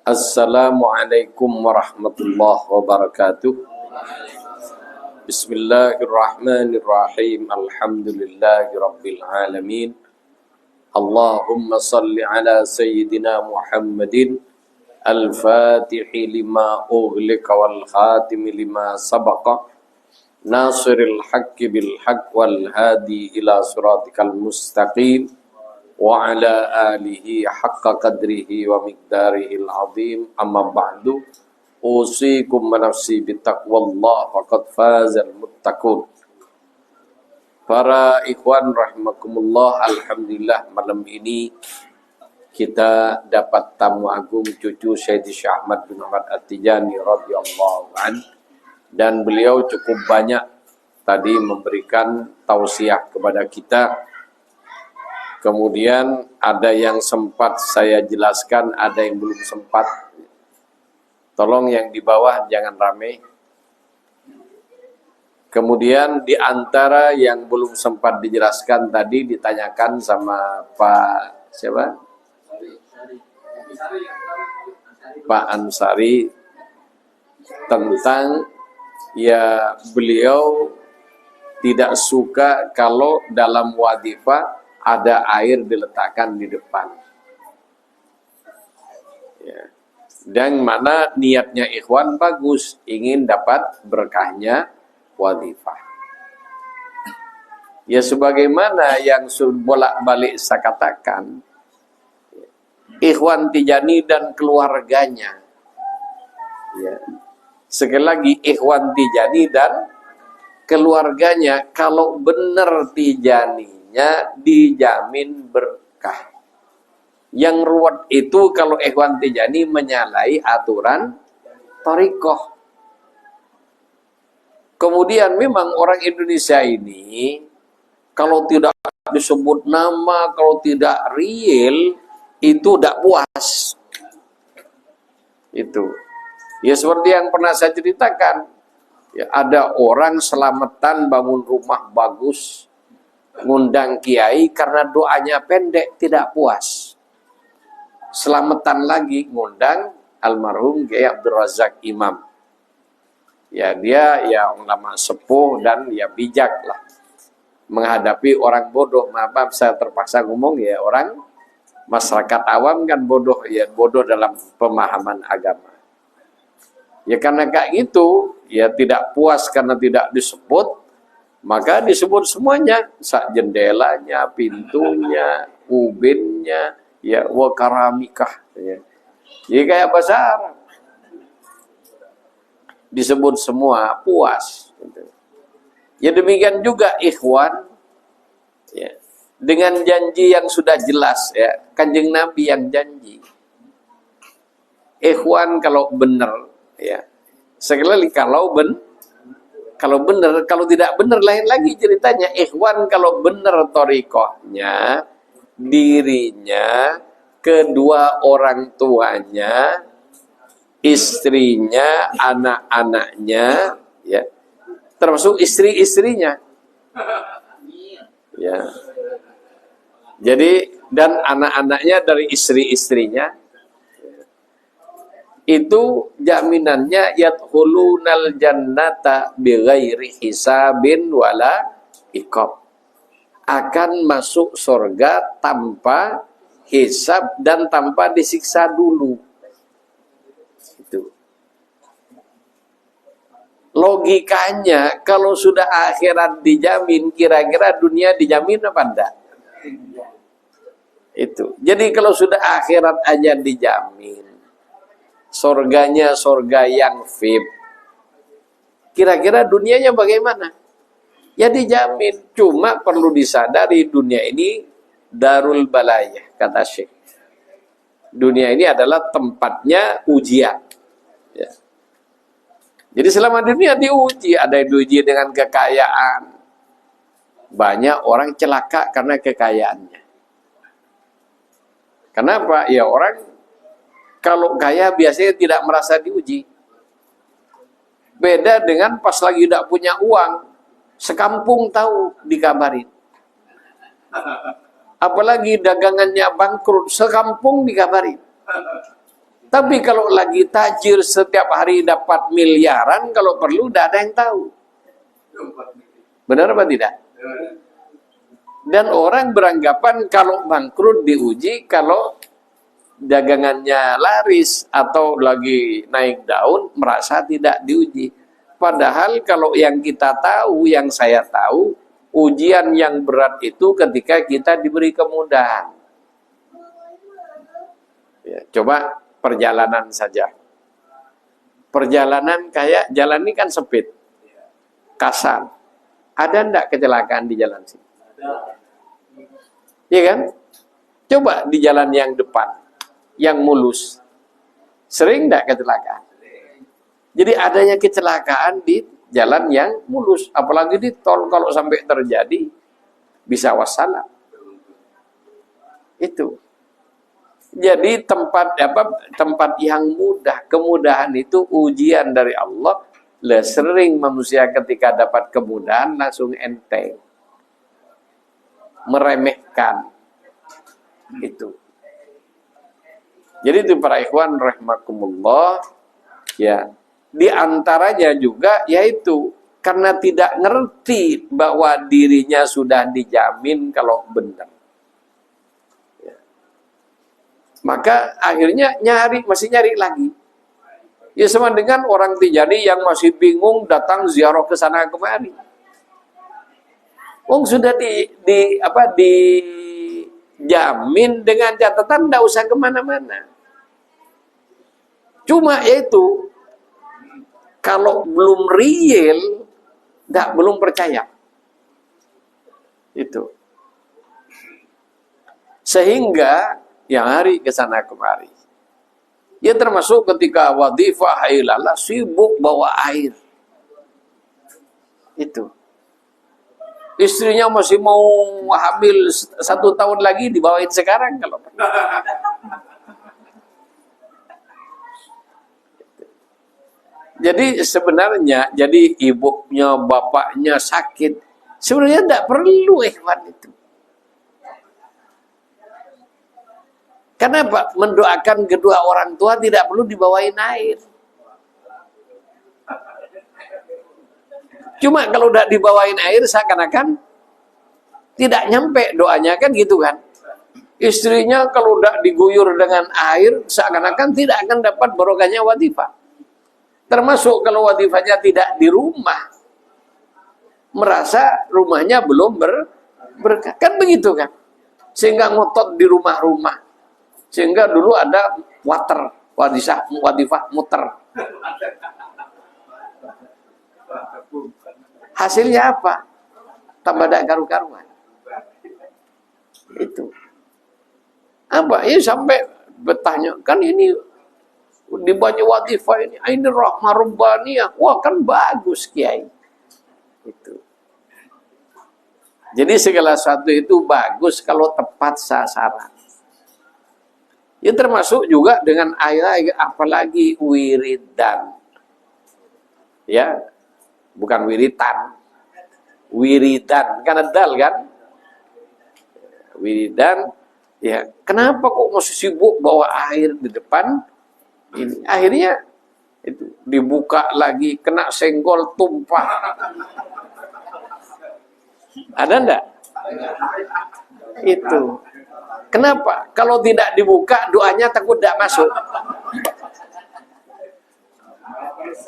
Assalamualaikum warahmatullahi wabarakatuh. Bismillahirrahmanirrahim. Alhamdulillahi rabbil alamin. Allahumma salli ala sayyidina Muhammadin al-fatihi lima ughliqa wal khatimi lima sabaqa nasiril haqqi bil haqq wal hadi ila siratikal mustaqim wa ala alihi haqqa qadrihi wa miqdarihil azim. Amma ba'du, usikum wa nafsi bittaqwallah faqad fazal muttaqun. Para ikhwan rahimakumullah, alhamdulillah malam ini kita dapat tamu agung cucu Sayyidi Syekh Ahmad bin Ahmad At-Tijani radhiyallahu an, dan beliau cukup banyak tadi memberikan tausiah kepada kita. Kemudian ada yang sempat saya jelaskan, ada yang belum sempat. Tolong yang di bawah jangan rame. Kemudian di antara yang belum sempat dijelaskan tadi ditanyakan sama Pak siapa? Pak Ansari tentang ya beliau tidak suka kalau dalam wadifah ada air diletakkan di depan. Ya. Dan mana niatnya ikhwan bagus, ingin dapat berkahnya wadifah. Ya sebagaimana yang bolak-balik saya katakan, ikhwan Tijani dan keluarganya. Ya. Sekali lagi, ikhwan Tijani dan keluarganya kalau benar Tijani dijamin berkah. Yang ruwet itu kalau ikhwan Tijani menyalahi aturan thariqah. Kemudian memang orang Indonesia ini kalau tidak disebut nama, kalau tidak real, itu tidak puas. Itu. Ya seperti yang pernah saya ceritakan. Ya, ada orang selamatan bangun rumah bagus, ngundang kiai karena doanya pendek, tidak puas. Selamatan lagi ngundang almarhum Kiai Abdul Razak Imam. Ya dia ya ulama sepuh dan ya bijak lah menghadapi orang bodoh. Maaf saya terpaksa ngomong ya, orang masyarakat awam kan bodoh, ya bodoh dalam pemahaman agama. Ya karena kayak gitu, ya tidak puas karena tidak disebut, maka disebut semuanya, sak jendelanya, pintunya, ubinnya, ya wa karamikah, ya. Jadi kayak bahasa Arab. Disebut semua, puas. Ya demikian juga ikhwan, ya, dengan janji yang sudah jelas, ya, Kanjeng Nabi yang janji. Ikhwan kalau benar, ya, sekali lagi kalau benar, kalau tidak benar lain lagi ceritanya. Ikhwan kalau benar thariqahnya, dirinya, kedua orang tuanya, istrinya, anak-anaknya, ya, termasuk istri-istrinya, ya. Jadi dan anak-anaknya dari istri-istrinya, itu jaminannya yadkhulunal jannata bighairi hisabin wala iqab. Akan masuk surga tanpa hisab dan tanpa disiksa dulu. Itu. Logikanya kalau sudah akhirat dijamin, kira-kira dunia dijamin apa enggak? Itu. Jadi kalau sudah akhirat aja dijamin, surganya surga yang VIP, kira-kira dunianya bagaimana? Ya dijamin. Cuma perlu disadari dunia ini darul balayah, kata Syekh. Dunia ini adalah tempatnya ujian, ya. Jadi selama dunia diuji, ada yang diuji dengan kekayaan. Banyak orang celaka karena kekayaannya. Kenapa? Ya orang kalau kaya biasanya tidak merasa diuji. Beda dengan pas lagi tidak punya uang, sekampung tahu dikabarin. Apalagi dagangannya bangkrut, sekampung dikabarin. Tapi kalau lagi tajir setiap hari dapat miliaran, kalau perlu tidak ada yang tahu. Benar apa tidak? Dan orang beranggapan kalau bangkrut diuji, kalau dagangannya laris atau lagi naik daun merasa tidak diuji. Padahal kalau yang kita tahu, yang saya tahu, ujian yang berat itu ketika kita diberi kemudahan. Ya, coba perjalanan saja. Perjalanan kayak jalan ini kan sempit, kasar. Ada enggak kecelakaan di jalan sini? Iya kan? Coba di jalan yang depan, yang mulus. Sering enggak kecelakaan? Jadi adanya kecelakaan di jalan yang mulus, apalagi di tol, kalau sampai terjadi bisa wassalam. Itu. Jadi tempat yang mudah, kemudahan itu ujian dari Allah. Sering manusia ketika dapat kemudahan langsung enteng, meremehkan itu. Jadi itu para ikhwan rahimakumullah, ya. Di antaranya juga yaitu karena tidak ngerti bahwa dirinya sudah dijamin kalau benar. Ya. Maka akhirnya masih nyari lagi. Ya sama dengan orang Tijani yang masih bingung datang ziarah ke sana kemari. Sudah dijamin dengan catatan tidak usah kemana-mana. Cuma yaitu kalau belum real, belum percaya. Itu. Sehingga yang hari ke sana kemari. Ya termasuk ketika wadifah ilalah sibuk bawa air. Itu. Istrinya masih mau hamil 1 tahun lagi dibawain sekarang kalau perlu. Jadi sebenarnya, ibunya, bapaknya sakit, sebenarnya tidak perlu ikhwan itu. Kenapa? Mendoakan kedua orang tua tidak perlu dibawain air. Cuma kalau udah dibawain air seakan-akan tidak nyampe doanya kan gitu kan. Istrinya kalau udah diguyur dengan air seakan-akan tidak akan dapat barokahnya wadifah. Termasuk kalau wadifahnya tidak di rumah, merasa rumahnya belum berkah. Kan begitu kan? Sehingga ngotot di rumah-rumah. Sehingga dulu ada wadifah muter. Hasilnya apa? Tambah ada karu-karuan. Itu. Apa? Ya sampai bertanya, kan ini di banyak wadifah ini rahmah rabbaniyah. Wah kan bagus Kiai. Itu. Jadi segala sesuatu itu bagus kalau tepat sasaran. Ya termasuk juga dengan ayat, apalagi wiridan. Ya, bukan wiritan. Wiridan, kan dal kan? Wiridan, ya kenapa kok masih sibuk bawa air di depan? Ini akhirnya itu dibuka lagi, kena senggol, tumpah. Ada enggak? Itu. Kenapa? Kalau tidak dibuka, doanya takut tidak masuk.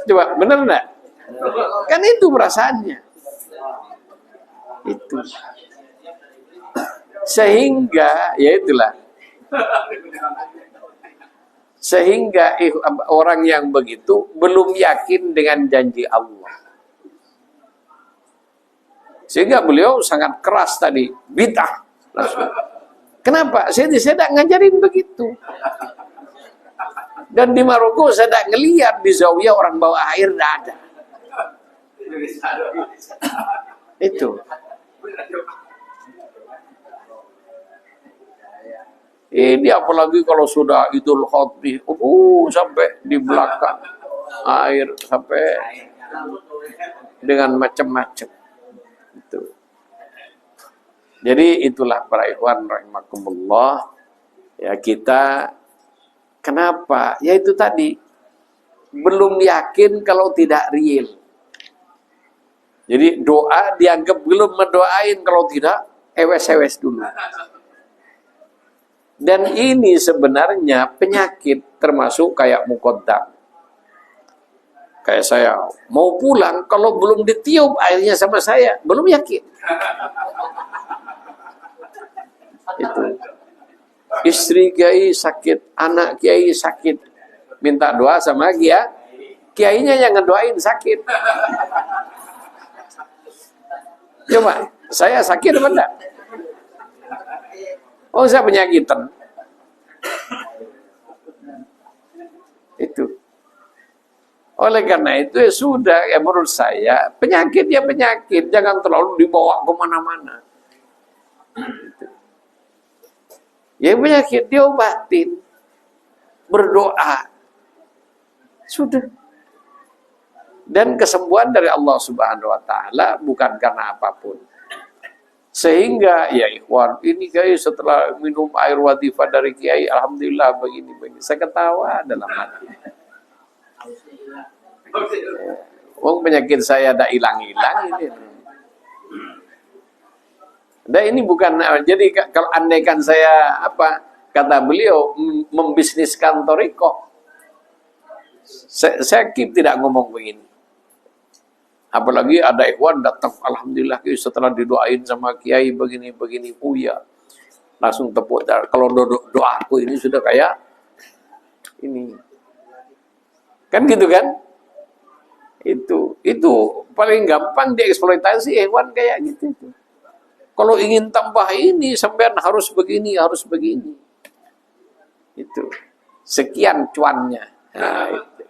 Coba, benar enggak? Kan itu perasaannya. Itu. Sehingga, ya itulah. Sehingga orang yang begitu belum yakin dengan janji Allah. Sehingga beliau sangat keras tadi, bid'ah. Langsung. Kenapa? Saya tidak ngajarin begitu. Dan di Maroko saya tidak ngelihat di Zawiyah orang bawa air, tidak ada. Itu. Ini apalagi kalau sudah Idul Fitri, sampai di belakang air, sampai dengan macam-macam. Itu. Jadi itulah para ikhwan rahimakumullah, ya kita Kenapa? Ya itu tadi, belum yakin kalau tidak real. Jadi doa dianggap belum mendoain kalau tidak ewes-ewes dulu. Dan ini sebenarnya penyakit termasuk kayak muqaddam. Kayak saya mau pulang kalau belum ditiup airnya sama saya, belum yakin. Itu. Istri kiai sakit, anak kiai sakit. Minta doa sama kiainya yang ngedoain sakit. Coba, saya sakit apa enggak? Oh, saya penyakitan. Itu. Oleh karena itu ya sudah, ya menurut saya penyakit ya penyakit, jangan terlalu dibawa kemana-mana. Ya penyakit diobatin, berdoa, sudah. Dan kesembuhan dari Allah Subhanahu Wa Taala bukan karena apapun. Sehingga ya ikhwan, ini kiai setelah minum air wadifah dari kiai, alhamdulillah begini. Saya ketawa dalam hati. Wong penyakit saya ada hilang-hilang ini. Dan ini bukan, jadi kalau andaikan saya kata beliau membisniskan thariqah, saya tidak ngomong begini. Apalagi ada ikhwan datang, alhamdulillah setelah didoain sama kiai begini, ya langsung tepuk tangan. Kalau doaku ini sudah kayak ini, kan gitu kan? Itu paling gampang dieksploitasi hewan kayak gitu. Kalau ingin tambah ini, sampean harus begini, harus begini. Itu sekian cuannya. Nah, itu.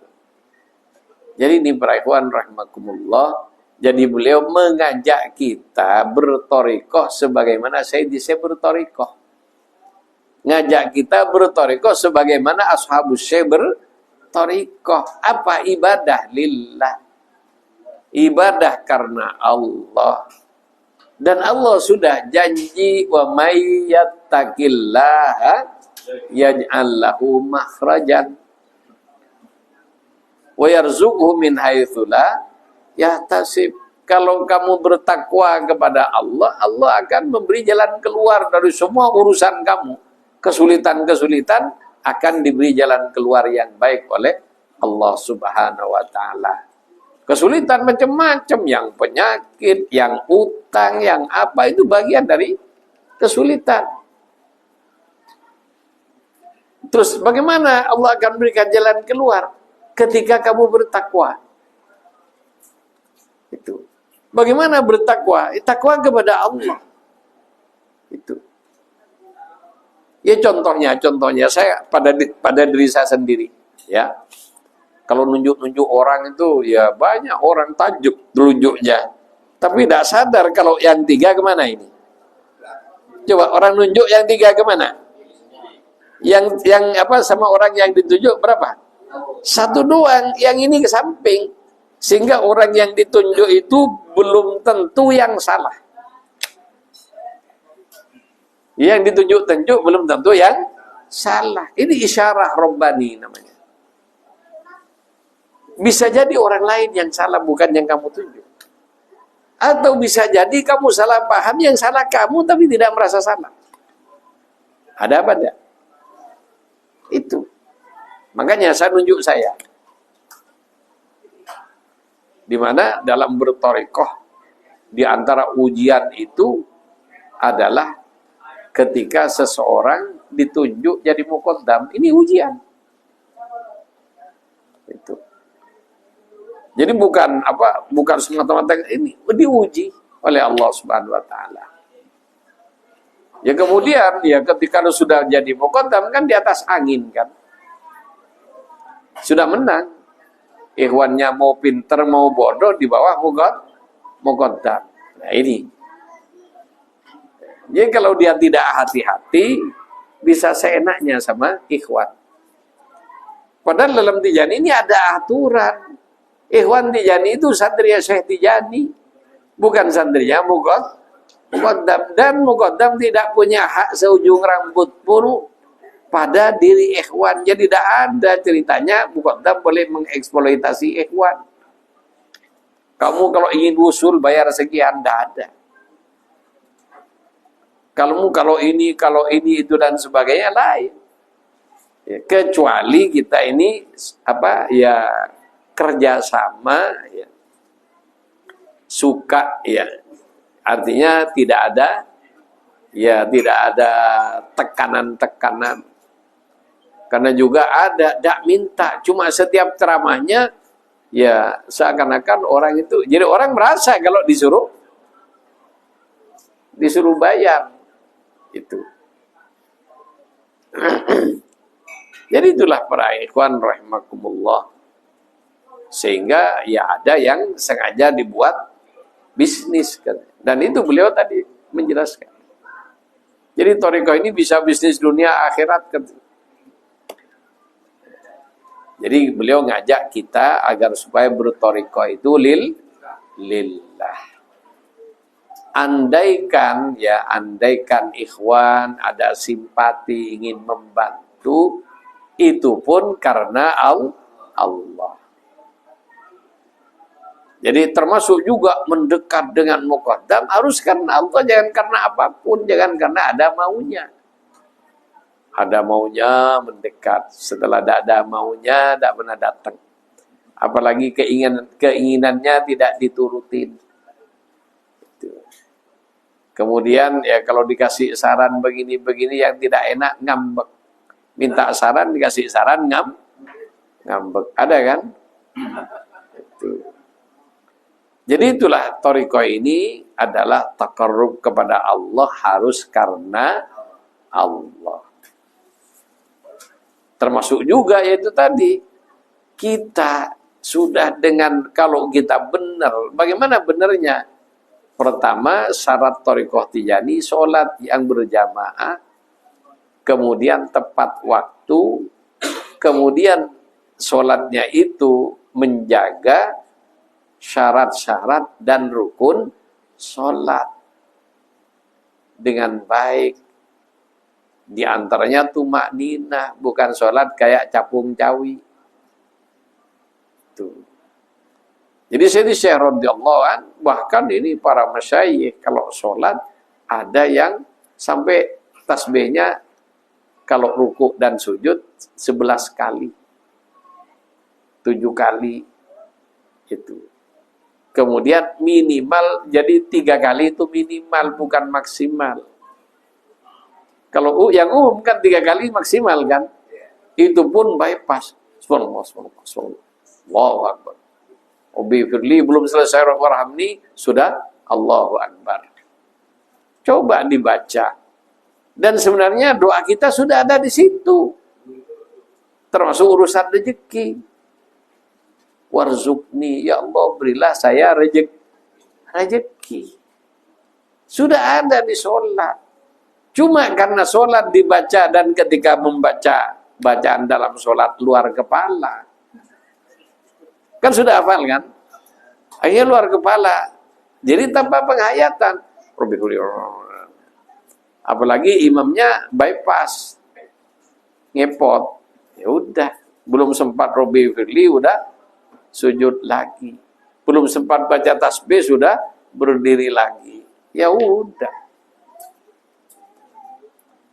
Jadi ini para ikhwan rahimakumullah. Jadi beliau mengajak kita berthariqah sebagaimana saya berthariqah. Ngajak kita berthariqah sebagaimana ashabus syekh berthariqah. Apa? Ibadah lillah. Ibadah karena Allah. Dan Allah sudah janji, wa may yattaqillaha yaj'al lahu makhrajan wa yarzuqhu min haitsu la yahtasib. Kalau kamu bertakwa kepada Allah, Allah akan memberi jalan keluar dari semua urusan kamu. Kesulitan-kesulitan akan diberi jalan keluar yang baik oleh Allah Subhanahu wa taala. Kesulitan macam-macam, yang penyakit, yang utang, yang apa, itu bagian dari kesulitan. Terus bagaimana Allah akan berikan jalan keluar? Ketika kamu bertakwa. Itu. Bagaimana bertakwa? Takwa kepada Allah. Itu. Ya contohnya saya pada diri saya sendiri, ya. Kalau nunjuk-nunjuk orang itu, ya banyak orang tajuk telunjuknya. Tapi tidak sadar kalau yang tiga kemana ini. Coba orang nunjuk yang tiga kemana? Yang sama orang yang ditunjuk berapa? Satu doang, yang ini ke samping. Sehingga orang yang ditunjuk itu belum tentu yang salah. Yang ditunjuk-tunjuk belum tentu yang salah. Ini isyarah Rabbani namanya. Bisa jadi orang lain yang salah, bukan yang kamu tunjuk. Atau bisa jadi kamu salah paham, yang salah kamu tapi tidak merasa salah. Ada apa enggak? Itu. Makanya saya nunjuk saya. Di mana dalam berthariqah, di antara ujian itu adalah ketika seseorang ditunjuk jadi muqaddam. Ini ujian. Itu. Jadi bukan semata-mata ini diuji oleh Allah Subhanahu wa taala. Ya kemudian ya ketika sudah jadi muqaddam kan di atas angin kan. Sudah menang. Ikhwannya mau pinter mau bodoh di bawah muqaddam. Nah ini. Jadi kalau dia tidak hati-hati bisa seenaknya sama ikhwan. Padahal dalam Tijani ini ada aturan. Ikhwan Tijani itu santri Syekh Tijani, bukan santrinya muqaddam. Dan muqaddam tidak punya hak seujung rambut pun pada diri ikhwan. Jadi tidak ada ceritanya muqaddam boleh mengeksploitasi ikhwan. Kamu kalau ingin usul bayar sekian, tidak ada. Kalau ini itu dan sebagainya lain. Ya, kecuali kita ini kerjasama, ya, suka, ya, artinya tidak ada tekanan-tekanan. Karena juga ada tidak minta, cuma setiap ceramahnya ya seakan-akan orang itu, jadi orang merasa kalau disuruh bayar itu. Jadi itulah para ikhwan rahimakumullah. Sehingga ya ada yang sengaja dibuat bisnis kan. Dan itu beliau tadi menjelaskan. Jadi thariqah ini bisa bisnis dunia akhirat kan. Jadi beliau ngajak kita agar supaya berthariqah itu lillah. Andaikan ikhwan ada simpati ingin membantu, itu pun karena Allah. Jadi termasuk juga mendekat dengan muqaddam harus karena Allah, jangan karena apapun, jangan karena ada maunya. Ada maunya mendekat, setelah tidak ada maunya tidak pernah datang. Apalagi keinginannya tidak diturutin. Kemudian ya kalau dikasih saran begini-begini yang tidak enak, ngambek. Minta saran, dikasih saran, ngambek. Ada kan? Itu. Jadi itulah thariqah ini adalah taqarrub kepada Allah harus karena Allah. Termasuk juga yaitu tadi, kita sudah dengan, kalau kita benar, bagaimana benarnya? Pertama, syarat thariqah Tijani, sholat yang berjamaah, kemudian tepat waktu, kemudian sholatnya itu menjaga syarat-syarat dan rukun sholat dengan baik. Di antaranya tumakninah, bukan sholat kayak capung cawi. Tuh. Jadi Syekh radhiyallahu an, bahkan ini para masyayikh kalau sholat ada yang sampai tasbihnya kalau ruku dan sujud 11 kali, 7 kali itu. Kemudian minimal, jadi 3 kali itu minimal, bukan maksimal. Kalau yang umum kan 3 kali maksimal kan, itu pun bypass. Subhanallah. Allahu Akbar. Obi firli belum selesai warhamni sudah Allahu Akbar. Coba dibaca. Dan sebenarnya doa kita sudah ada di situ. Termasuk urusan rezeki. Warzukni, ya Allah berilah saya rezeki. Sudah ada di sholat. Cuma karena sholat dibaca dan ketika membaca bacaan dalam sholat luar kepala. Kan sudah hafal kan? Akhirnya luar kepala. Jadi tanpa penghayatan. Apalagi imamnya bypass. Ngepot. Ya udah. Belum sempat Robi Firli udah sujud lagi. Belum sempat baca tasbih sudah berdiri lagi. Ya udah.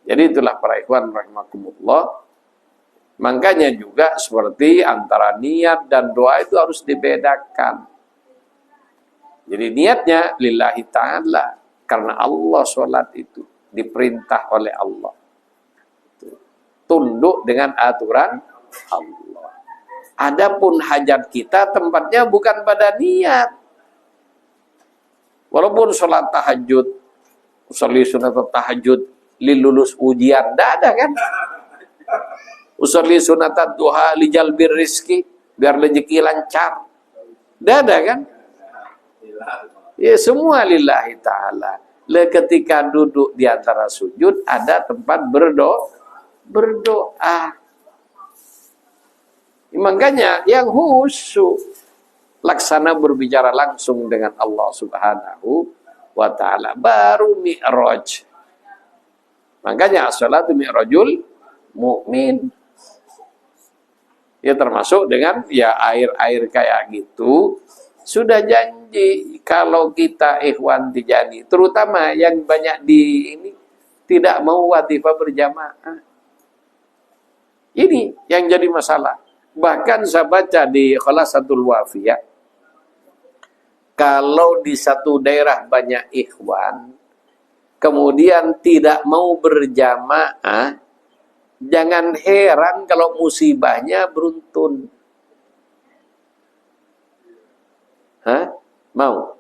Jadi itulah para ikhwan rahimakumullah. Makanya juga seperti antara niat dan doa itu harus dibedakan. Jadi niatnya lillahi ta'ala. Karena Allah sholat itu diperintah oleh Allah. Tunduk dengan aturan Allah. Adapun hajat kita tempatnya bukan pada niat. Walaupun sholat tahajud, usolli sunat tahajud, lulus ujian, tidak ada kan? Usolli sunatat duha lijalbir rizki, biar rezeki lancar. Tidak ada kan? Ya semua lillahi ta'ala. Ketika duduk di antara sujud, ada tempat berdoa. Makanya yang khusyuk laksana berbicara langsung dengan Allah subhanahu wa ta'ala. Baru mi'raj. Makanya as-salatu mi'rajul mukmin. Ya termasuk dengan ya air-air kayak gitu, sudah janji kalau kita ikhwan Tijani, terutama yang banyak di ini tidak mau watifah berjamaah. Ini yang jadi masalah. Bahkan saya baca di Khulasatul Wafiyah, kalau di satu daerah banyak ikhwan, kemudian tidak mau berjamaah, jangan heran kalau musibahnya beruntun. Hah? Mau?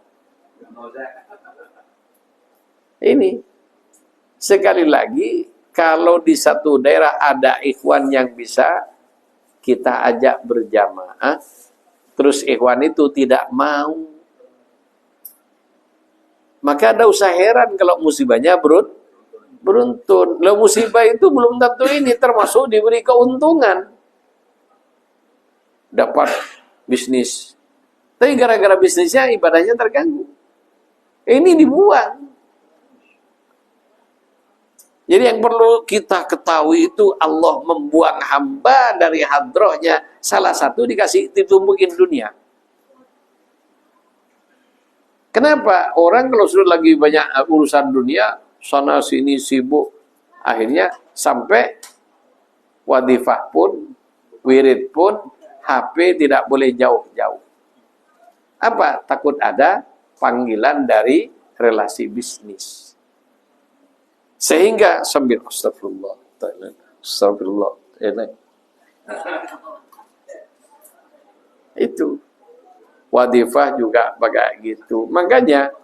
Ini. Sekali lagi, kalau di satu daerah ada ikhwan yang bisa kita ajak berjamaah, terus ikhwan itu tidak mau, maka ada usah heran kalau musibahnya beruntun. Lah musibah itu belum tentu ini termasuk diberi keuntungan. Dapat bisnis. Tapi gara-gara bisnisnya ibadahnya terganggu. Ini dibuang. Jadi yang perlu kita ketahui itu Allah membuang hamba dari hadrohnya. Salah satu dikasih ditumbukin dunia. Kenapa? Orang kalau sudah lagi banyak urusan dunia, sana sini sibuk, akhirnya sampai wadifah pun, wirid pun, HP tidak boleh jauh-jauh. Apa? Takut ada panggilan dari relasi bisnis. Sehingga sambil astagfirullah, astagfirullah, itu wadifah juga bagai gitu. Makanya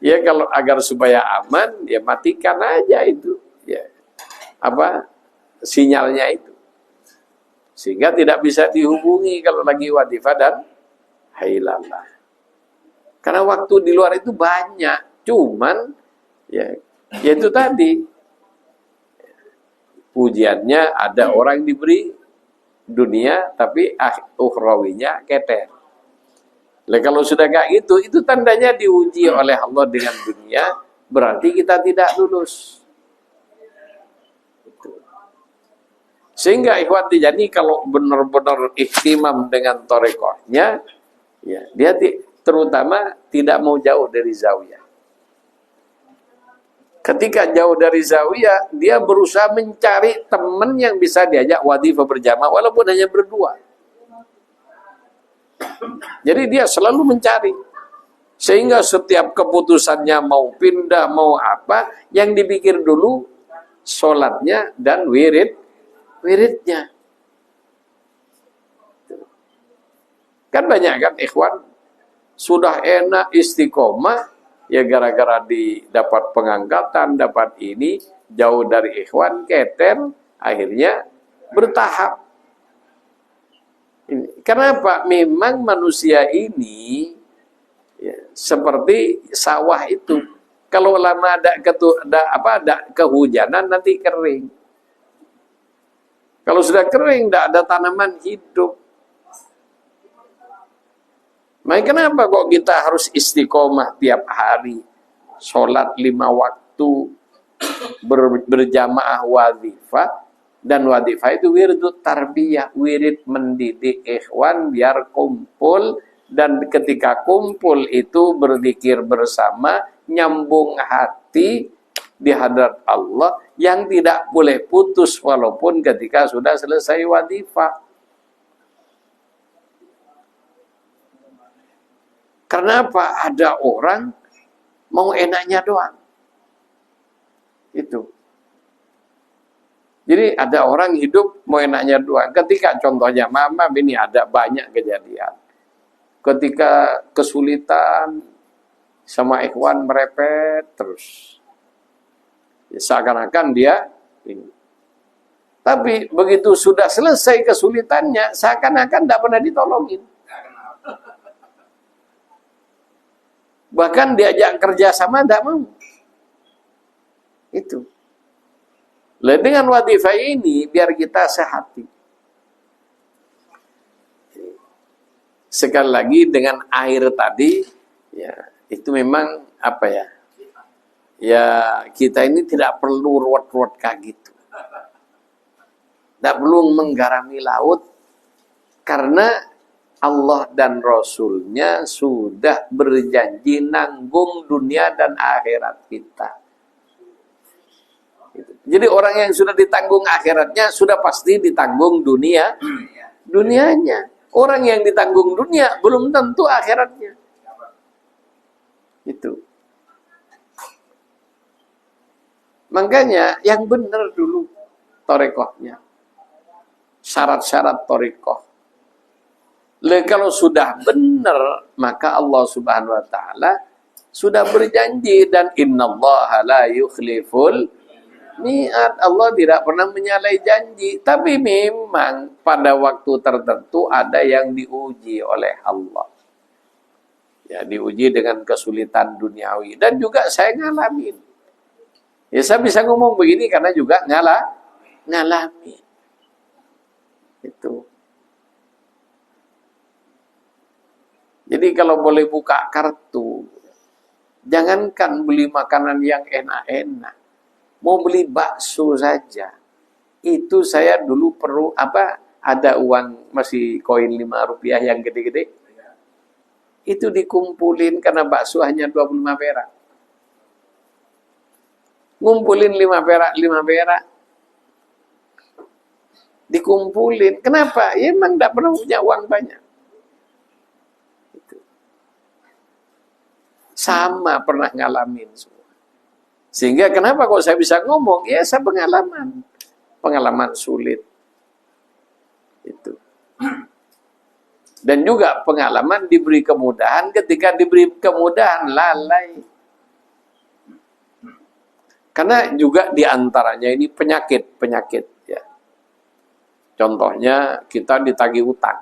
ya kalau agar supaya aman, ya matikan aja itu, ya apa sinyalnya itu, sehingga tidak bisa dihubungi kalau lagi wadifah dan hailallah. Karena waktu di luar itu banyak, cuman ya itu tadi ujiannya ada orang diberi dunia tapi ukhrawinya keter. Lah kalau sudah kayak gitu, itu tandanya diuji oleh Allah dengan dunia, berarti kita tidak lulus. Sehingga ikhwan Tijani kalau benar-benar ihtimam dengan torekohnya, ya dia terutama tidak mau jauh dari zawiyah. Ketika jauh dari zawiyah, dia berusaha mencari teman yang bisa diajak wadifah berjamaah walaupun hanya berdua. Jadi dia selalu mencari. Sehingga setiap keputusannya mau pindah, mau apa, yang dipikir dulu sholatnya dan wiridnya. Kan banyak kan ikhwan, sudah enak istiqomah, ya gara-gara dapat pengangkatan, dapat ini, jauh dari ikhwan, keter, akhirnya bertahap. Kenapa? Memang manusia ini ya, seperti sawah itu. Kalau lama ada kehujanan nanti kering. Kalau sudah kering, tidak ada tanaman hidup. Makanya kenapa kok kita harus istiqomah tiap hari, sholat 5 waktu, berjamaah wadifah, dan wadifah itu wirid tarbiyah, wirid mendidik ikhwan biar kumpul, dan ketika kumpul itu berzikir bersama, nyambung hati di hadirat Allah yang tidak boleh putus walaupun ketika sudah selesai wadifah. Karena apa? Ada orang mau enaknya doang. Itu. Jadi ada orang hidup mau enaknya doang. Ketika contohnya mama ini ada banyak kejadian. Ketika kesulitan sama ikhwan merepet terus. Ya, seakan-akan dia ini. Tapi begitu sudah selesai kesulitannya, seakan-akan tidak pernah ditolongin. Bahkan diajak kerja sama tidak mau. Itu. Lah dengan wadifah ini biar kita sehati. Sekali lagi dengan air tadi, ya itu memang apa ya? Ya kita ini tidak perlu ruwet-ruwet kayak gitu. Tidak perlu menggarami laut, karena Allah dan Rasulnya sudah berjanji nanggung dunia dan akhirat kita. Jadi orang yang sudah ditanggung akhiratnya, sudah pasti ditanggung dunianya. Orang yang ditanggung dunia, belum tentu akhiratnya. Itu. Makanya yang benar dulu torekohnya. Syarat-syarat torekoh. Kalau sudah benar, maka Allah Subhanahu wa taala sudah berjanji, dan innallaha la yukhliful mi'ad. Allah tidak pernah menyalahi janji. Tapi memang pada waktu tertentu ada yang diuji oleh Allah. Ya, diuji dengan kesulitan duniawi. Dan juga saya ngalamin. Ya, saya bisa ngomong begini karena juga ngalamin. Itu. Jadi kalau boleh buka kartu, jangankan beli makanan yang enak-enak, mau beli bakso saja. Itu saya dulu perlu ada uang masih koin 5 rupiah yang gede-gede. Itu dikumpulin karena bakso hanya 25 perak. Ngumpulin 5 perak. Dikumpulin. Kenapa? Ya emang tidak pernah punya uang banyak. Itu. Sama pernah ngalamin semua. Sehingga kenapa kok saya bisa ngomong? Ya saya pengalaman. Pengalaman sulit. Itu. Dan juga pengalaman diberi kemudahan, ketika diberi kemudahan lalai. Karena juga diantaranya ini penyakit ya. Contohnya kita ditagih utang.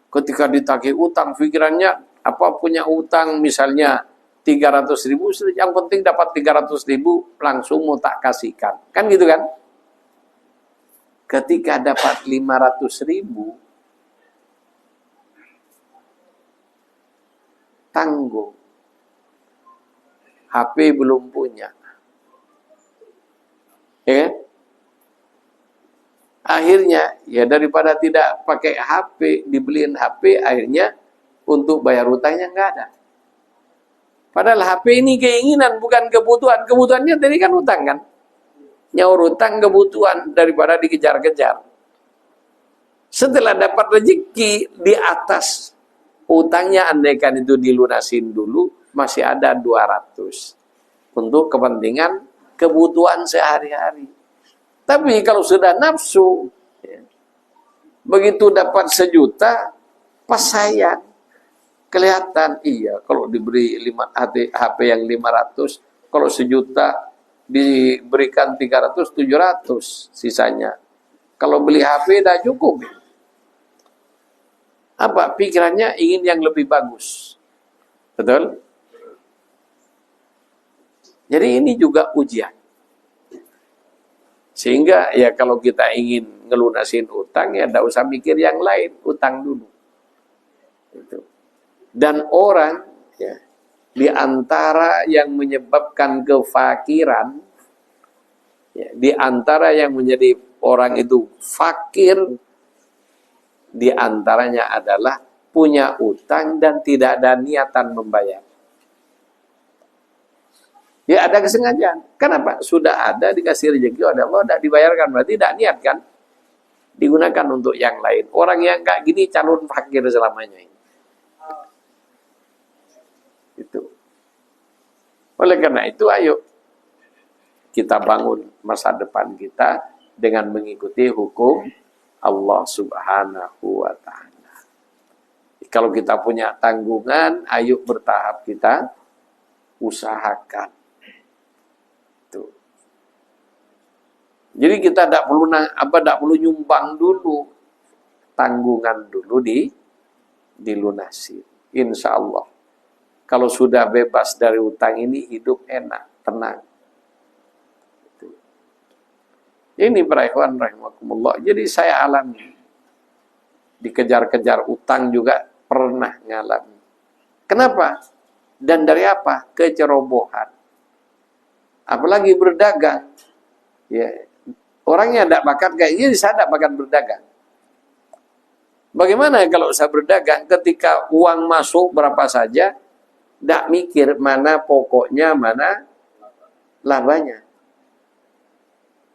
Ketika ditagih utang, pikirannya punya utang misalnya 300.000, yang penting dapat 300.000 langsung mau tak kasihkan. Kan gitu kan? Ketika dapat 500.000, tanggung. HP belum punya. Ya kan? Akhirnya, ya daripada tidak pakai HP, dibeliin HP, akhirnya untuk bayar utangnya nggak ada. Padahal HP ini keinginan, bukan kebutuhan. Kebutuhannya tadi kan utang kan? Nyaur utang kebutuhan daripada dikejar-kejar. Setelah dapat rezeki di atas utangnya, andaikan itu dilunasin dulu, masih ada 200 untuk kepentingan kebutuhan sehari-hari. Tapi kalau sudah nafsu, ya, begitu dapat 1 juta, pas sayang, kelihatan, iya kalau diberi HP yang 500, kalau 1 juta diberikan 300, 700 sisanya. Kalau beli HP dah cukup. Pikirannya ingin yang lebih bagus. Betul? Jadi ini juga ujian. Sehingga ya kalau kita ingin ngelunasin utang, ya tidak usah mikir yang lain, utang dulu. Itu. Dan orang ya, di antara yang menyebabkan kefakiran, ya, di antara yang menjadi orang itu fakir, di antaranya adalah punya utang dan tidak ada niatan membayar. Ya ada kesengajaan. Kenapa? Sudah ada dikasih rezeki oleh Allah, tidak dibayarkan, berarti tidak niat kan? Digunakan untuk yang lain. Orang yang kayak gini calon fakir selamanya. Itu. Oleh karena itu, ayo kita bangun masa depan kita dengan mengikuti hukum Allah Subhanahu wa ta'ala. Kalau kita punya tanggungan, ayo bertahap kita usahakan. Jadi kita tidak perlu nyumbang dulu, tanggungan dulu dilunasi. Insya Allah. Kalau sudah bebas dari utang ini, hidup enak, tenang. Ini para ikhwan rahimakumullah. Jadi saya alami. Dikejar-kejar utang juga pernah ngalami. Kenapa? Dan dari apa? Kecerobohan. Apalagi berdagang. Ya. Orangnya tidak bakat kayak gini, saya tidak bakat berdagang. Bagaimana kalau saya berdagang ketika uang masuk berapa saja, tidak mikir mana pokoknya, mana labanya.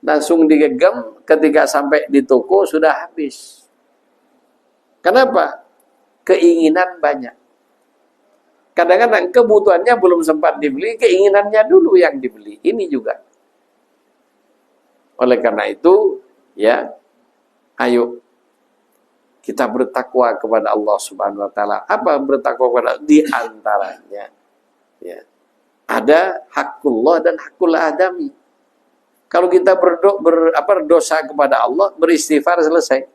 Langsung digegam ketika sampai di toko sudah habis. Kenapa? Keinginan banyak. Kadang-kadang kebutuhannya belum sempat dibeli, keinginannya dulu yang dibeli. Ini juga. Oleh karena itu, ya, ayo kita bertakwa kepada Allah Subhanahu wa taala. Apa bertakwa kepada di antaranya? Ya. Ada hakullah dan hakul adami. Kalau kita berdosa kepada Allah, beristighfar selesai.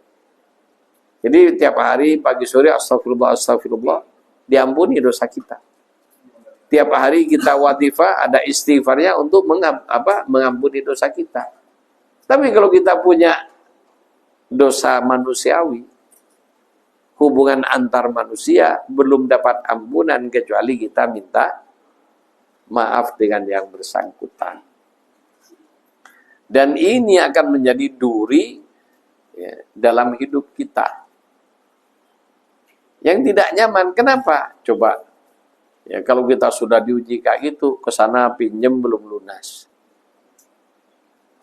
Jadi tiap hari pagi sore astagfirullah astagfirullah, diampuni dosa kita. Tiap hari kita wadifah, ada istighfarnya untuk mengampuni dosa kita. Tapi kalau kita punya dosa manusiawi, hubungan antar manusia belum dapat ampunan kecuali kita minta maaf dengan yang bersangkutan. Dan ini akan menjadi duri, ya, dalam hidup kita. Yang tidak nyaman, kenapa? Coba, ya, kalau kita sudah diuji kayak gitu, ke sana pinjem belum lunas.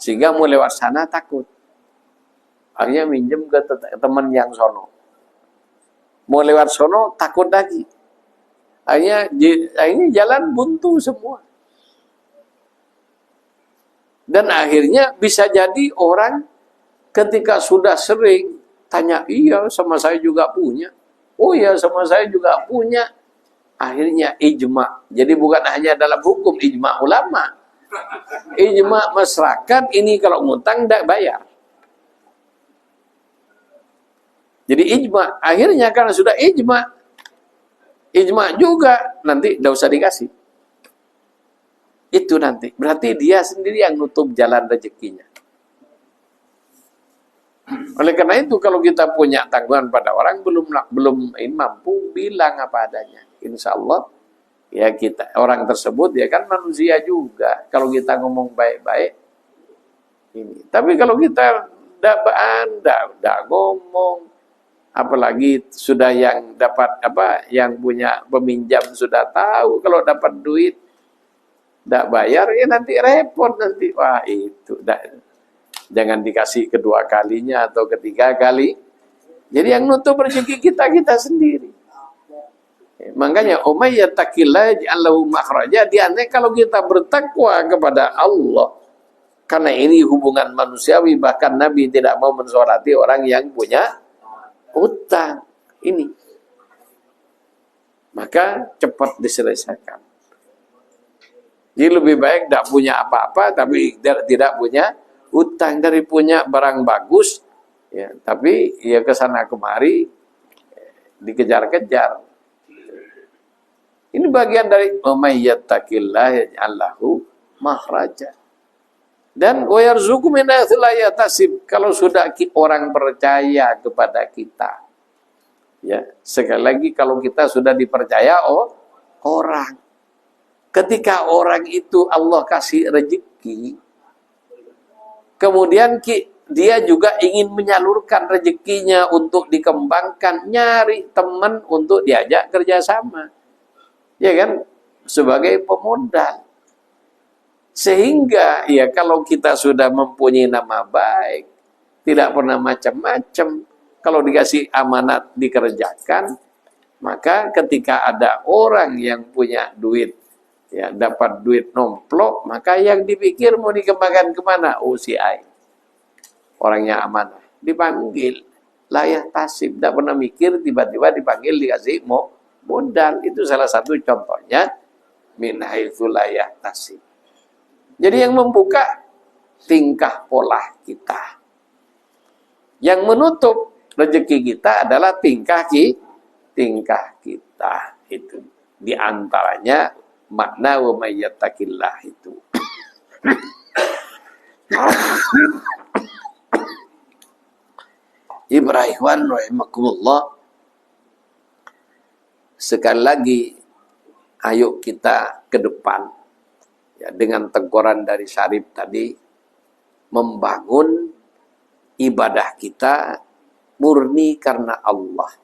Sehingga mau lewat sana takut. Akhirnya minjem ke teman yang sono. Mau lewat sono takut lagi. Akhirnya jalan buntu semua. Dan akhirnya bisa jadi orang ketika sudah sering tanya, iya sama saya juga punya. Oh iya sama saya juga punya. Akhirnya ijma. Jadi bukan hanya dalam hukum, ijma ulama. Ijma masyarakat ini kalau ngutang tidak bayar. Jadi ijma. Akhirnya karena sudah ijma juga nanti tidak usah dikasih. Itu nanti. Berarti dia sendiri yang nutup jalan rezekinya. Oleh karena itu kalau kita punya tanggungan pada orang belum mampu, bilang apa adanya. Insya Allah ya kita orang tersebut ya kan manusia juga. Kalau kita ngomong baik-baik ini. Tapi kalau kita tidak ngomong, apalagi sudah yang dapat yang punya peminjam sudah tahu kalau dapat duit tidak bayar ya nanti repot nanti. Wah itu jangan dikasih kedua kalinya atau ketiga kali. Jadi yang nutup rezeki kita sendiri. Makanya umayyattaqillah ja'allahu makhraja. Diantaranya kalau kita bertakwa kepada Allah, karena ini hubungan manusiawi, bahkan Nabi tidak mau mensolati orang yang punya utang ini, maka cepat diselesaikan. Jadi lebih baik tidak punya apa-apa tapi tidak punya utang, dari punya barang bagus ya tapi ya kesana kemari dikejar-kejar. Ini bagian dari umayyattaqillah yaj'allahu makhraja. Dan wa yarzuqu min haitsu la yahtasib. Kalau sudah orang percaya kepada kita, ya sekali lagi kalau kita sudah dipercaya orang, ketika orang itu Allah kasih rezeki, kemudian dia juga ingin menyalurkan rezekinya untuk dikembangkan, nyari teman untuk diajak kerjasama, ya kan, sebagai pemodal. Sehingga ya kalau kita sudah mempunyai nama baik, tidak pernah macam-macam, kalau dikasih amanat dikerjakan, maka ketika ada orang yang punya duit, ya dapat duit nomplok, maka yang dipikir mau dikembangkan kemana? OCI. Orangnya amanah. Dipanggil. Layak tasib. Tidak pernah mikir, tiba-tiba dipanggil, dikasih modal. Itu salah satu contohnya. Min haitsu layak tasib. Jadi yang membuka tingkah pola kita. Yang menutup rezeki kita adalah tingkah kita. Itu. Di antaranya makna wa may yattaqillah itu. Ibrahim rahimakumullah. Sekali lagi ayo kita ke depan. Ya, dengan teguran dari Syarif tadi, membangun ibadah kita murni karena Allah.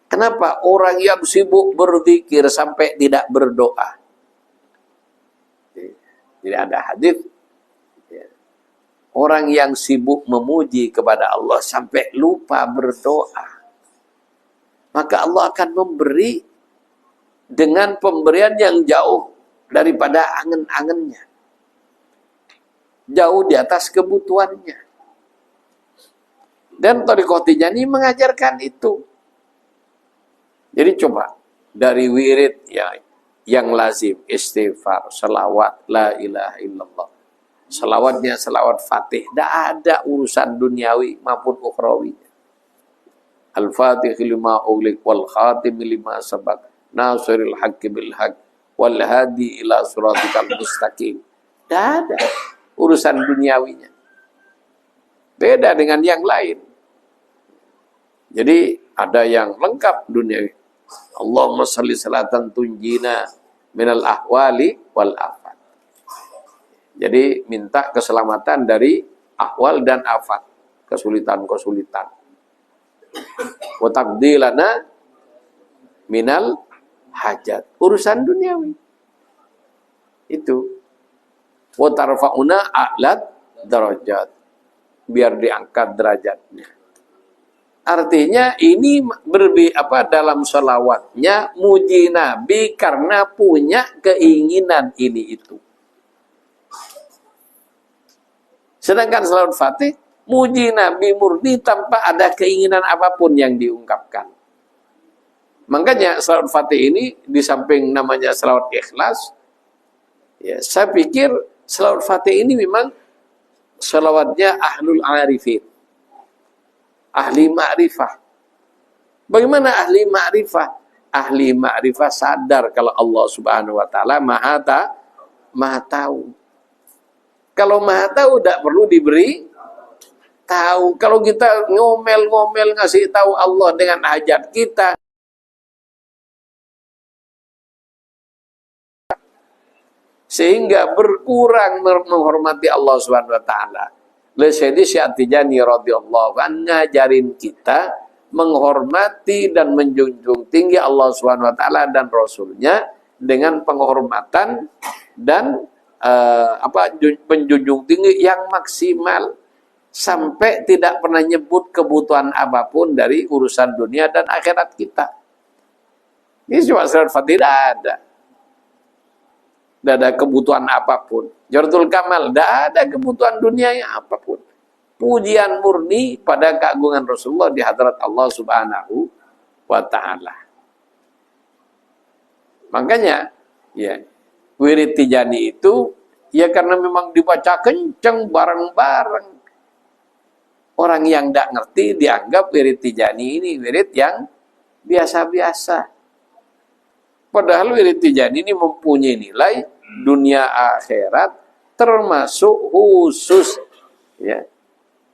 Kenapa orang yang sibuk berzikir sampai tidak berdoa? Tidak ada hadis. Orang yang sibuk memuji kepada Allah sampai lupa berdoa, maka Allah akan memberi dengan pemberian yang jauh daripada angen-angennya, jauh di atas kebutuhannya. Dan Thariqah Tijaniyah mengajarkan itu. Jadi coba dari wirid yang lazim, istighfar, salawat, la ilaha illallah. Salawatnya salawat Fatih, tidak ada urusan duniawi maupun ukhrawi. Al-Fatih lima ughliq wal khatim lima sabaq, nasiril haqqi bil haqq wal hadi ila siratikal mustaqim. Tidak ada urusan duniawinya. Beda dengan yang lain. Jadi ada yang lengkap duniawi. Allahumma salli salatan tunjina minal ahwali wal afat. Jadi minta keselamatan dari ahwal dan afat, kesulitan-kesulitan. Wa taqdilana minal hajat, urusan duniawi. Itu. Wa tarfa'una a'lad darajat, biar diangkat derajatnya. Artinya ini dalam salawatnya muji Nabi karena punya keinginan ini itu. Sedangkan salawat Fatih muji Nabi murni tanpa ada keinginan apapun yang diungkapkan. Makanya salawat Fatih ini di samping namanya salawat ikhlas, ya, saya pikir salawat Fatih ini memang salawatnya ahlul arifin, ahli ma'rifah. Bagaimana ahli ma'rifah? Ahli ma'rifah sadar kalau Allah Subhanahu wa taala maha tahu. Kalau maha tahu tidak perlu diberi tahu. Kalau kita ngomel-ngomel ngasih tahu Allah dengan hajat kita, sehingga berkurang menghormati Allah Subhanahu wa taala. Syekh Tijaniyah radhiyallahu anhu ngajarin kita menghormati dan menjunjung tinggi Allah Subhanahu wa taala dan Rasulnya dengan penghormatan dan penjunjung tinggi yang maksimal, sampai tidak pernah nyebut kebutuhan apapun dari urusan dunia dan akhirat kita. Ini cuma salawat Fatih, tidak ada. Tidak ada kebutuhan apapun. Jawharatul Kamal, tidak ada kebutuhan dunianya apapun. Pujian murni pada keagungan Rasulullah di hadrat Allah Subhanahu wa ta'ala. Makanya, ya, wirid Tijani itu, ya karena memang dibaca kenceng bareng-bareng. Orang yang tidak ngerti dianggap wirid Tijani ini wirid yang biasa-biasa. Padahal wirid Tijani ini mempunyai nilai dunia akhirat, termasuk khusus ya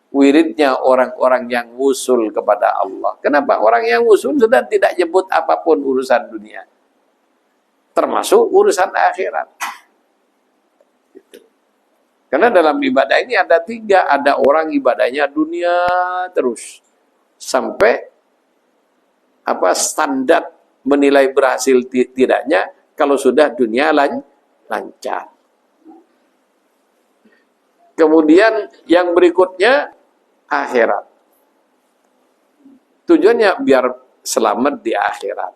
wiridnya orang-orang yang wusul kepada Allah. Kenapa? Orang yang wusul sudah tidak nyebut apapun urusan dunia, termasuk urusan akhirat. Gitu. Karena dalam ibadah ini ada tiga. Ada orang ibadahnya dunia terus sampai standar menilai berhasil tidaknya kalau sudah dunia lancar. Kemudian yang berikutnya akhirat. Tujuannya biar selamat di akhirat.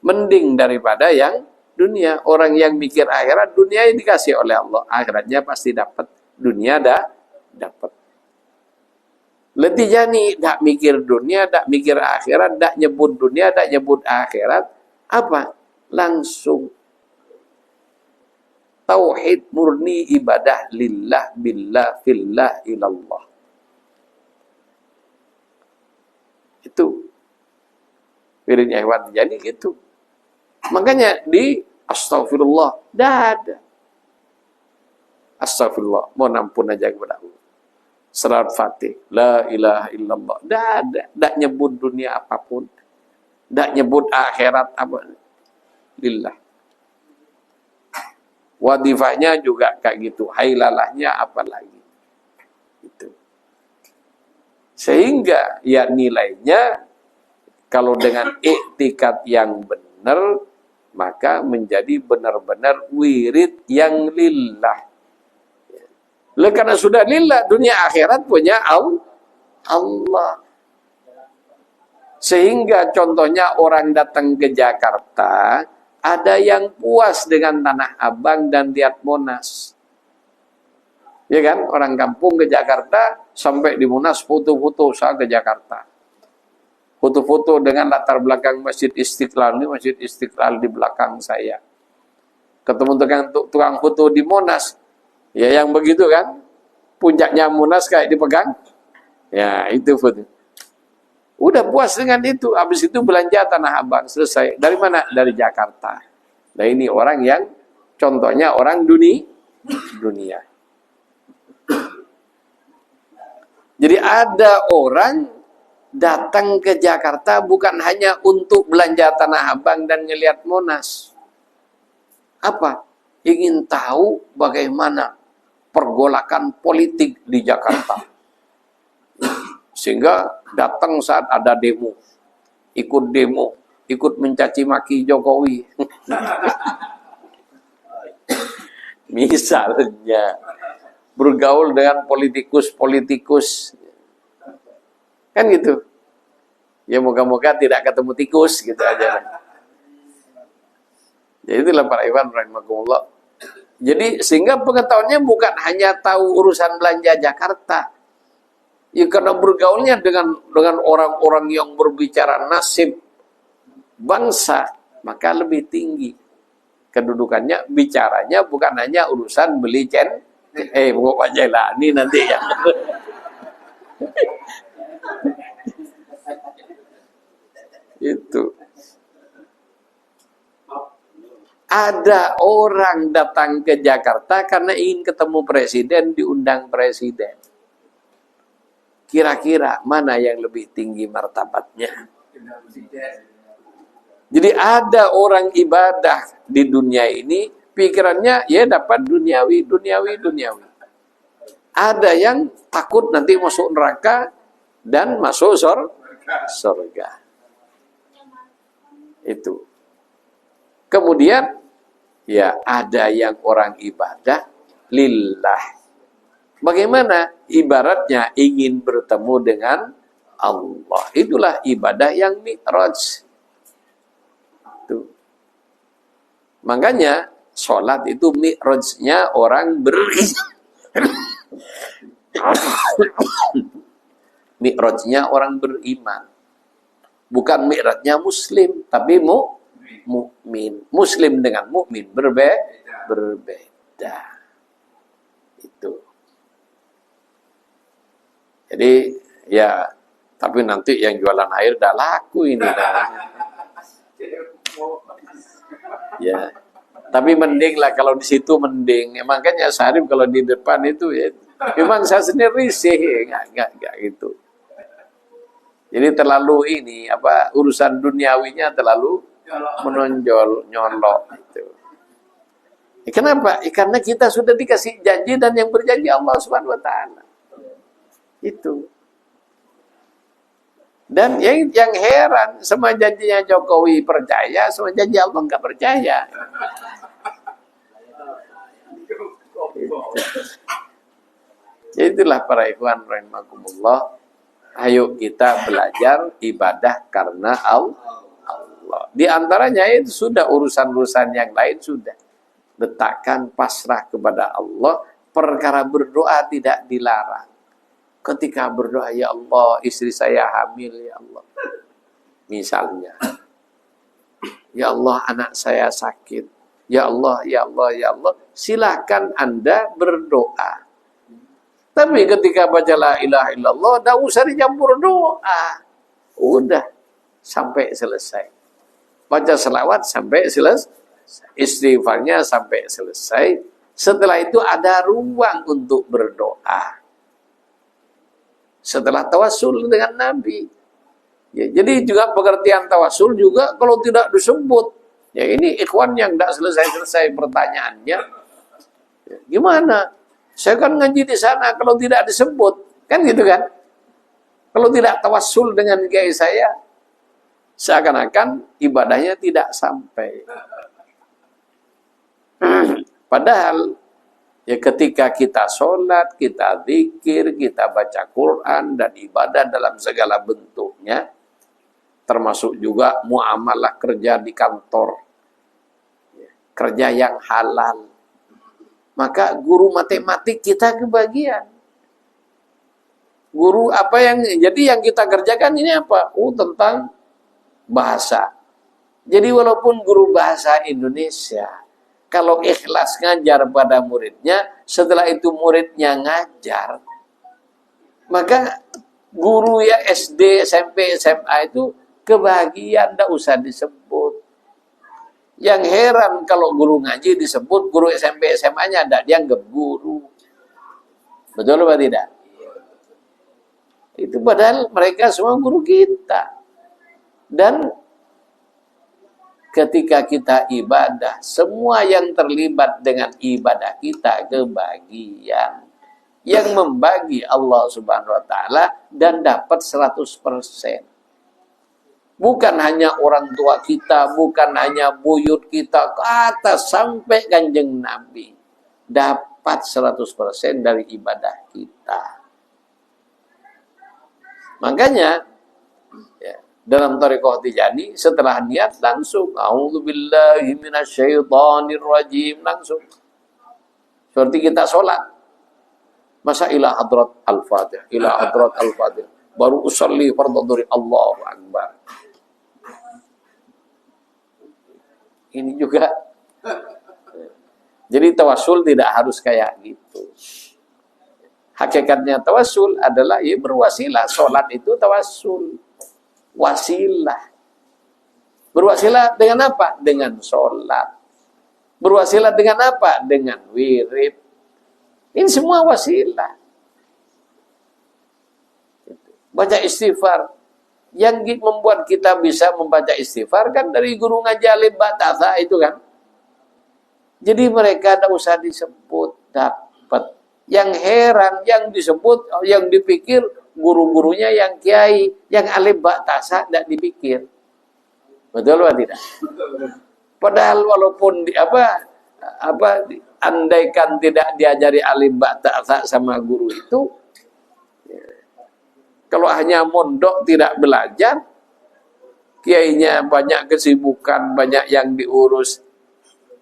Mending daripada yang dunia. Orang yang mikir akhirat, dunia yang dikasih oleh Allah, akhiratnya pasti dapat. Dunia dapat. Tijani tidak mikir dunia, tidak mikir akhirat, tidak nyebut dunia, tidak nyebut akhirat. Apa? Langsung tauhid murni, ibadah lillah, billah, fillah, ilallah. Itu wiridnya Ahmad Tijani gitu. Makanya di astagfirullah tidak ada. Astagfirullah, mohon ampun aja kepada Allah. Salawat Fatih, la ilaha illallah, tidak ada. Tidak nyebut dunia apapun, tidak nyebut akhirat apa. Lillah. wadifahnya juga kayak gitu, hailalahnya apalagi. Itu. Sehingga ya nilainya kalau dengan iktikad yang benar, maka menjadi benar-benar wirid yang lillah. Oleh karena sudah lillah, dunia akhirat punya Allah. Sehingga contohnya orang datang ke Jakarta, ada yang puas dengan Tanah Abang dan lihat Monas. Ya kan, orang kampung ke Jakarta, sampai di Monas foto-foto, saya ke Jakarta. Foto-foto dengan latar belakang Masjid Istiqlal, ini Masjid Istiqlal di belakang saya. Ketemu tukang foto di Monas, ya yang begitu kan, puncaknya Monas kayak dipegang, ya itu foto. Udah puas dengan itu, habis itu belanja Tanah Abang, selesai. Dari mana? Dari Jakarta. Nah ini orang yang, contohnya orang dunia. Jadi ada orang datang ke Jakarta bukan hanya untuk belanja Tanah Abang dan ngelihat Monas. Apa? Ingin tahu bagaimana pergolakan politik di Jakarta. Sehingga datang saat ada demo, ikut mencaci maki Jokowi. Misalnya bergaul dengan politikus, kan gitu. Ya moga-moga tidak ketemu tikus gitu aja. Jadi itulah para ikhwan rahimakumullah. Jadi sehingga pengetahuannya bukan hanya tahu urusan belanja Jakarta. Ya karena bergaulnya dengan orang-orang yang berbicara nasib bangsa, maka lebih tinggi kedudukannya, bicaranya bukan hanya urusan beli pokok Jailani nanti ya. Itu. Ada orang datang ke Jakarta karena ingin ketemu presiden, diundang presiden. Kira-kira mana yang lebih tinggi martabatnya? Jadi ada orang ibadah di dunia ini, pikirannya ya dapat duniawi. Ada yang takut nanti masuk neraka dan masuk surga. Itu. Kemudian ya ada yang orang ibadah lillah. Bagaimana? Ibaratnya ingin bertemu dengan Allah. Itulah ibadah yang mi'raj. Tuh. Makanya sholat itu mi'rajnya orang mi'rajnya orang beriman. Bukan mi'rajnya muslim, tapi mukmin. Muslim dengan mukmin berbeda. Itu. Jadi ya, tapi nanti yang jualan air dah laku ini dah. Ya, tapi mending lah kalau di situ mending. Makanya Syarif kalau di depan itu ya, memang saya sendiri risih, enggak gitu. Jadi terlalu ini urusan duniawinya terlalu menonjol, nyolok gitu. Kenapa? Karena kita sudah dikasih janji dan yang berjanji Allah Subhanahu wa taala. Itu. Dan yang heran, semua janjinya Jokowi percaya, semua janji Allah enggak percaya. Itulah para ikhwan rahimakumullah. Ayo kita belajar ibadah karena Allah. Di antaranya itu sudah urusan-urusan yang lain sudah. Letakkan pasrah kepada Allah, perkara berdoa tidak dilarang. Ketika berdoa, ya Allah, istri saya hamil, ya Allah. Misalnya. Ya Allah, anak saya sakit. Ya Allah, ya Allah, ya Allah. Silakan Anda berdoa. Tapi ketika baca la ilaha illallah, dah usah dicampur doa. Udah, sampai selesai. Baca selawat sampai selesai. Istighfarnya sampai selesai. Setelah itu ada ruang untuk berdoa. Setelah tawassul dengan Nabi. Ya, jadi juga pengertian tawassul juga kalau tidak disebut. Ya ini ikhwan yang tidak selesai-selesai pertanyaannya. Gimana? Saya kan ngaji di sana kalau tidak disebut. Kan gitu kan? Kalau tidak tawassul dengan kiai saya, seakan-akan ibadahnya tidak sampai. Padahal ya ketika kita sholat, kita zikir, kita baca Quran dan ibadah dalam segala bentuknya, termasuk juga muamalah kerja di kantor, kerja yang halal, maka guru matematik kita kebagian. Guru apa yang jadi yang kita kerjakan ini apa? Tentang bahasa. Jadi walaupun guru bahasa Indonesia, kalau ikhlas ngajar pada muridnya, setelah itu muridnya ngajar, maka guru ya SD, SMP, SMA itu kebahagiaan, tidak usah disebut. Yang heran kalau guru ngaji disebut, guru SMP, SMA-nya tidak dianggap guru. Betul apa tidak? Itu padahal mereka semua guru kita. Dan ketika kita ibadah, semua yang terlibat dengan ibadah kita kebagian. Yang membagi Allah Subhanahu wa taala dan dapat 100%. Bukan hanya orang tua kita, bukan hanya buyut kita, ke atas sampai Kanjeng Nabi. Dapat 100% dari ibadah kita. Makanya ya, dalam thariqah Tijani setelah niat langsung a'udzubillahi minasyaitonirrajim, langsung seperti kita sholat, masa ila hadrat al-fatih, ila hadrat al-fatih, baru usalli fardhu dhuhri, Allahu akbar. Ini juga jadi tawassul tidak harus kayak gitu. Hakikatnya tawassul adalah ya berwasilah. Sholat itu tawassul, wasilah. Berwasilah dengan apa? Dengan sholat. Berwasilah dengan apa? Dengan wirid. Ini semua wasilah. Baca istighfar. Yang membuat kita bisa membaca istighfar kan dari guru ngaji Alif Batasa itu kan. Jadi mereka tidak usah disebut, dapat. Yang heran, yang disebut, yang dipikir guru-gurunya yang kiai, yang Alif Batasa tidak dipikir. Betul atau tidak? Padahal walaupun andaikan tidak diajari Alif Batasa sama guru itu, kalau hanya mondok tidak belajar, kiainya banyak kesibukan, banyak yang diurus.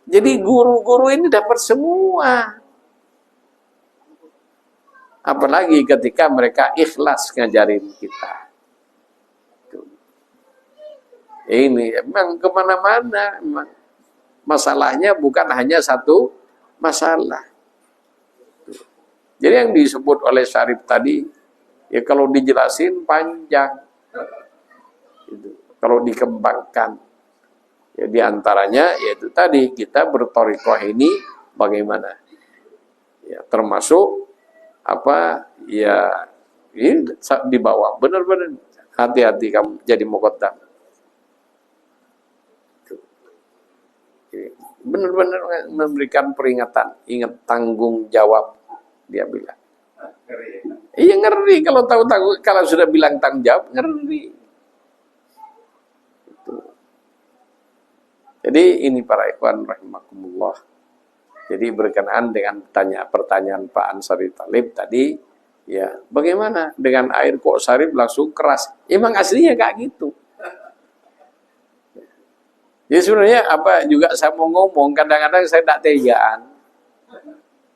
Jadi guru-guru ini dapat semua. Apalagi ketika mereka ikhlas ngajarin kita. Ini memang kemana-mana. Masalahnya bukan hanya satu masalah. Jadi yang disebut oleh Syarif tadi, ya kalau dijelasin panjang. Kalau dikembangkan. Ya diantaranya yaitu tadi kita berthariqah ini bagaimana? Ya termasuk ini di bawah benar-benar hati-hati kamu jadi muqaddam. Benar-benar memberikan peringatan, ingat tanggung jawab, dia bilang. Iya ngeri kalau tahu-tahu, kalau sudah bilang tanggung jawab ngeri. Jadi ini para ikhwan rahimakumullah. Jadi berkenaan dengan pertanyaan Pak Ansari Talib tadi, ya bagaimana dengan air kok Syarif langsung keras? Emang aslinya kayak gitu. Ya sebenarnya juga saya mau ngomong, kadang-kadang saya tidak tegaan.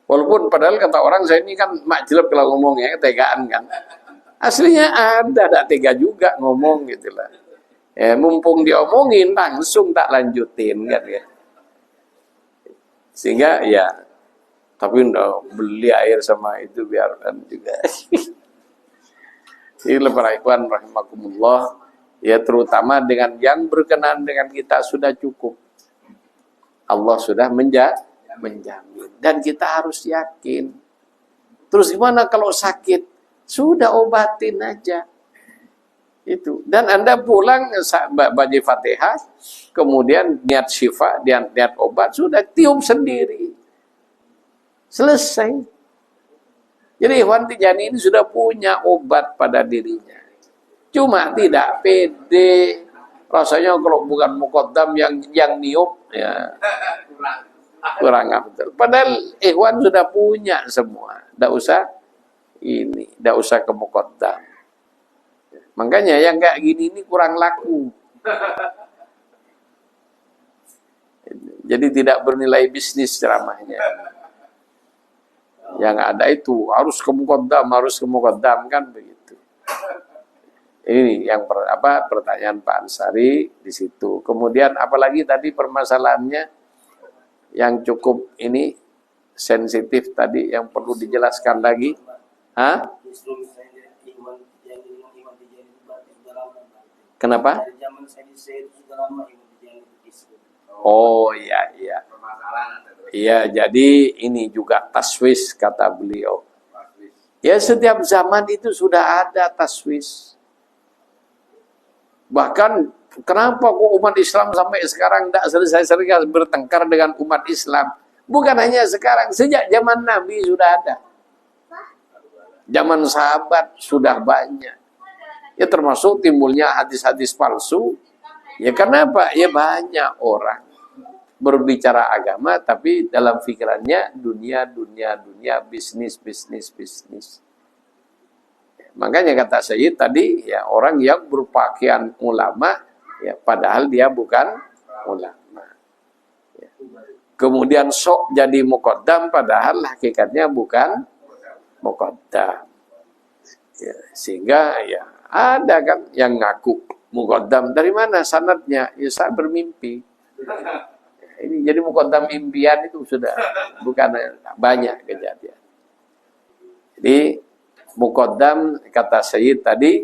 Walaupun padahal kata orang saya ini kan makjeleb kalau ngomongnya ketegaan kan. Aslinya ada, tidak tega juga ngomong gitu lah. Ya, mumpung diomongin langsung tak lanjutin kan ya. Sehingga ya, tapi beli air sama itu biarkan juga. Ini para ikhwan rahimakumullah, ya terutama dengan yang berkenaan dengan kita sudah cukup. Allah sudah menjamin dan kita harus yakin. Terus gimana kalau sakit? Sudah obatin aja. Itu. Dan Anda pulang baca Fatihah, kemudian niat syifa, niat obat, sudah tiup sendiri. Selesai. Jadi Ikhwan Tijani ini sudah punya obat pada dirinya. Cuma tidak pede. Rasanya kalau bukan muqaddam yang niup, ya kurang betul. Padahal Ikhwan sudah punya semua. Tidak usah tidak usah ke muqaddam. Makanya yang kayak gini ini kurang laku. Jadi tidak bernilai bisnis ceramahnya. Yang ada itu harus ke muqaddam kan begitu. Ini yang pertanyaan Pak Ansari di situ. Kemudian apalagi tadi permasalahannya yang cukup ini sensitif tadi yang perlu dijelaskan lagi. Hah? Kenapa? Oh iya. Iya, jadi ini juga taswis kata beliau. Ya setiap zaman itu sudah ada taswis. Bahkan kenapa kok umat Islam sampai sekarang tidak selesai bertengkar dengan umat Islam? Bukan hanya sekarang, sejak zaman Nabi sudah ada. Zaman sahabat sudah banyak. Ya termasuk timbulnya hadis-hadis palsu. Ya kenapa? Ya banyak orang berbicara agama tapi dalam pikirannya dunia, bisnis. Makanya kata Sayyid tadi, ya orang yang berpakaian ulama, ya padahal dia bukan ulama. Ya. Kemudian sok jadi muqaddam, padahal hakikatnya bukan muqaddam. Ya, sehingga ya ada kan yang ngaku muqaddam. Dari mana sanadnya? Ya saya bermimpi. Ya, ini jadi muqaddam impian itu sudah bukan banyak kejadian. Jadi muqaddam kata Sayyid tadi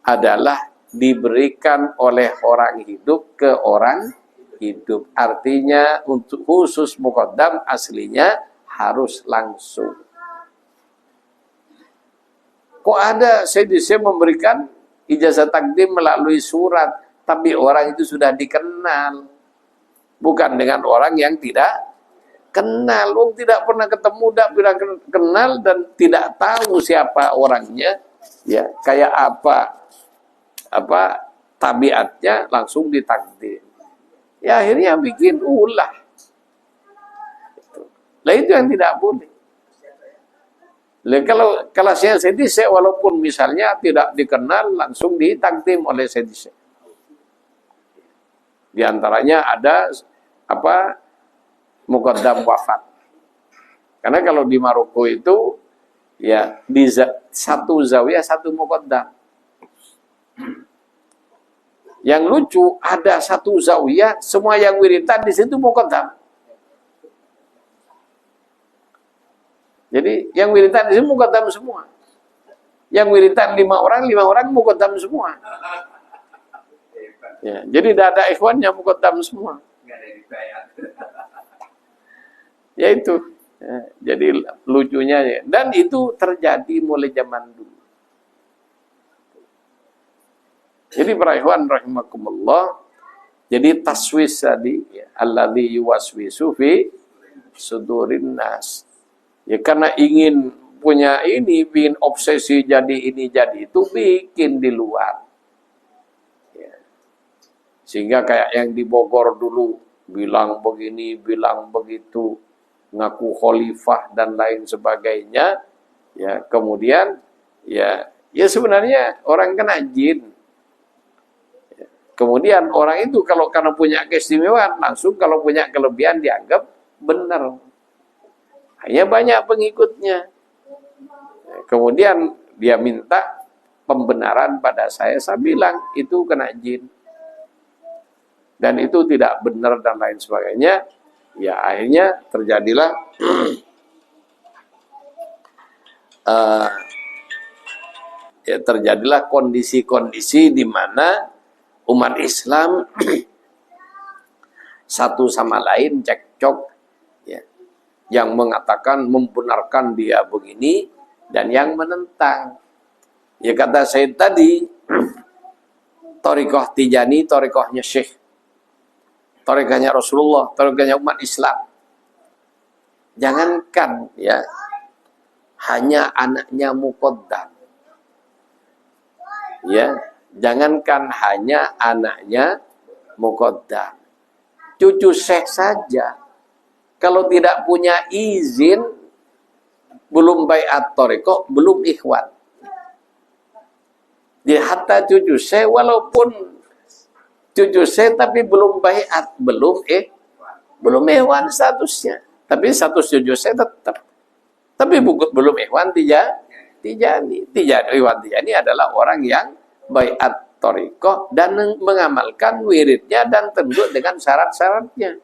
adalah diberikan oleh orang hidup ke orang hidup. Artinya untuk khusus muqaddam aslinya harus langsung. Kok ada Sayyid memberikan ijazah takdim melalui surat, tapi orang itu sudah dikenal. Bukan dengan orang yang tidak kenal, tidak pernah ketemu, tidak pernah kenal dan tidak tahu siapa orangnya, ya kayak apa tabiatnya langsung ditakdir. Ya akhirnya bikin ulah. Lah itu yang tidak boleh. Kalau saya walaupun misalnya tidak dikenal langsung ditakdim oleh Sayyid. Di antaranya ada muqaddam wafat. Karena kalau di Maroko itu ya di satu zawiyah satu muqaddam. Yang lucu ada satu zawiyah semua yang wiridan di situ muqaddam. Jadi yang wiridan di situ muqaddam semua. Yang wiridan 5 orang muqaddam semua. Ya, jadi tidak ada ikhwannya muqaddam semua. Ya itu. Ya, jadi lucunya ya. Dan itu terjadi mulai zaman dulu. Jadi para ikhwan rahimakumullah, jadi taswis tadi ya, alladzi yuwaswisu fi sudurin nas. Ya karena ingin punya ini, bikin obsesi jadi ini jadi itu, bikin di luar. Ya. Sehingga kayak yang di Bogor dulu bilang begini, bilang begitu, ngaku khalifah dan lain sebagainya. Ya, kemudian ya sebenarnya orang kena jin. Ya. Kemudian orang itu kalau karena punya keistimewaan langsung kalau punya kelebihan dianggap benar. Hanya banyak pengikutnya. Ya, kemudian dia minta pembenaran pada saya bilang itu kena jin. Dan itu tidak benar dan lain sebagainya. Ya akhirnya terjadilah terjadilah kondisi-kondisi di mana umat Islam satu sama lain cekcok, ya, yang mengatakan membenarkan dia begini dan yang menentang. Ya kata saya tadi, Thariqah Tijani, thariqahnya Syekh, thariqahnya Rasulullah, thariqahnya umat Islam. Jangankan ya hanya anaknya muqaddam. Ya, jangankan hanya anaknya muqaddam. Cucu syekh saja kalau tidak punya izin belum baiat thariqah, belum ikhwan. Jadi hatta cucu syekh walaupun cucu syekh tapi belum baiat, belum ikhwan statusnya. Tapi status cucu syekh tetap. Tapi belum ikhwan Tijani. Ikhwan Tijani adalah orang yang baiat thariqah dan mengamalkan wiridnya dan tunduk dengan syarat-syaratnya.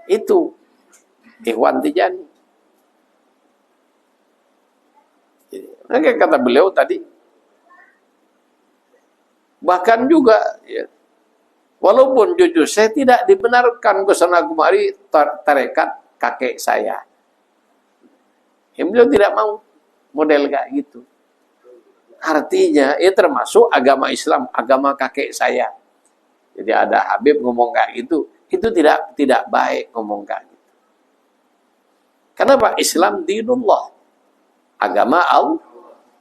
Itu Ikhwan Tijani. Maka kata beliau tadi, bahkan juga ya, walaupun cucu saya tidak dibenarkan ke sana kemari tarekat kakek saya. Ya, beliau tidak mau model kayak gitu. Artinya, ya termasuk agama Islam, agama kakek saya. Jadi ada Habib ngomong kayak gitu, itu tidak baik ngomong kayak gitu. Kenapa? Islam dinullah, agama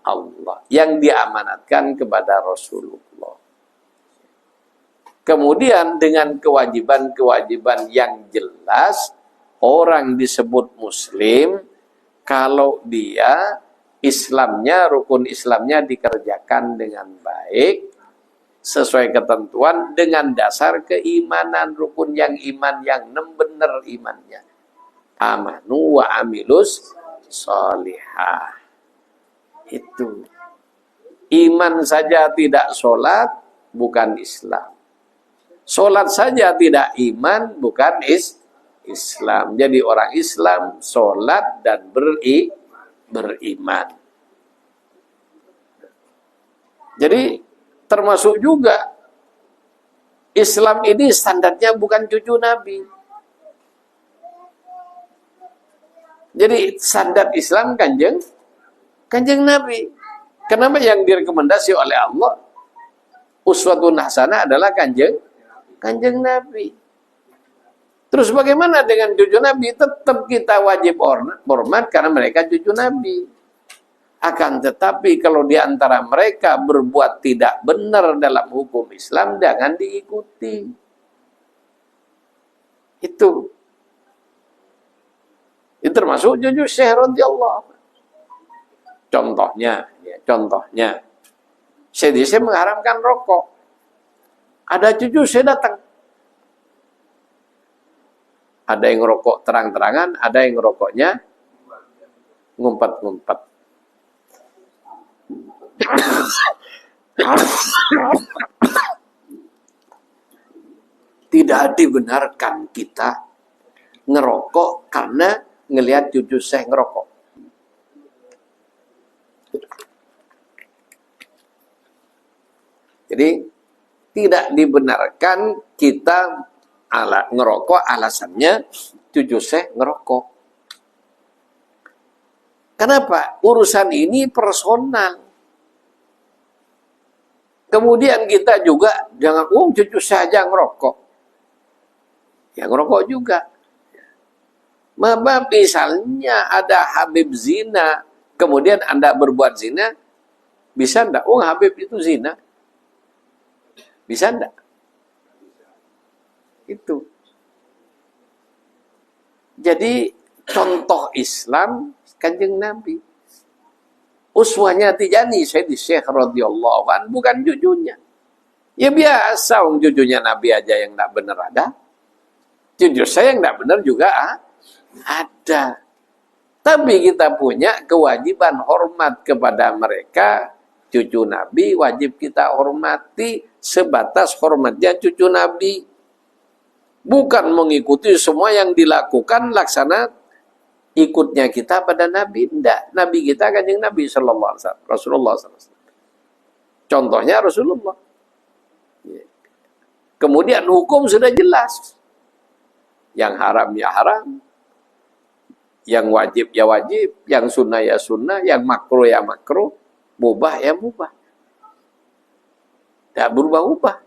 Allah yang diamanatkan kepada Rasulullah. Kemudian dengan kewajiban-kewajiban yang jelas, orang disebut Muslim kalau dia Islamnya, rukun Islamnya dikerjakan dengan baik, sesuai ketentuan dengan dasar keimanan, rukun yang iman yang benar imannya. Amanu wa amilus sholihah. Itu. Iman saja tidak sholat, bukan Islam. Sholat saja tidak iman, bukan Islam. Jadi orang Islam sholat dan beriman. Jadi termasuk juga Islam ini standarnya bukan cucu Nabi. Jadi standar Islam kanjeng Nabi. Kenapa yang direkomendasi oleh Allah uswatun hasanah adalah kanjeng Nabi. Terus bagaimana dengan cucu Nabi? Tetap kita wajib hormat karena mereka cucu Nabi. Akan tetapi kalau di antara mereka berbuat tidak benar dalam hukum Islam, jangan diikuti. Itu termasuk cucu Syekh radhiyallahu. Contohnya, Syekh mengharamkan rokok. Ada cucu saya datang. Ada yang ngerokok terang-terangan, ada yang ngerokoknya ngumpet-ngumpet. Tidak dibenarkan kita ngerokok karena ngelihat cucu saya ngerokok. Jadi tidak dibenarkan kita ngerokok alasannya cucu saya ngerokok. Kenapa? Urusan ini personal. Kemudian kita juga jangan cucu saja ngerokok. Ya ngerokok juga. Misalnya ada Habib zina, kemudian Anda berbuat zina, bisa enggak? Habib itu zina. Bisa enggak? Itu. Jadi contoh Islam kanjeng Nabi. Uswahnya Tijani Syekh radhiyallahu anhu bukan cucunya. Ya biasa cucunya Nabi aja yang enggak benar ada. Cucu saya yang enggak benar juga ada. Tapi kita punya kewajiban hormat kepada mereka. Cucu Nabi wajib kita hormati sebatas hormatnya cucu Nabi. Bukan mengikuti semua yang dilakukan laksana ikutnya kita pada Nabi. Tidak. Nabi kita kanjeng Nabi sallallahu alaihi wasallam. Rasulullah sallallahu alaihi wasallam. Contohnya Rasulullah. Kemudian hukum sudah jelas. Yang haram ya haram. Yang wajib ya wajib. Yang sunnah ya sunnah. Yang makruh ya makruh. Mubah ya mubah. Tidak berubah-ubah.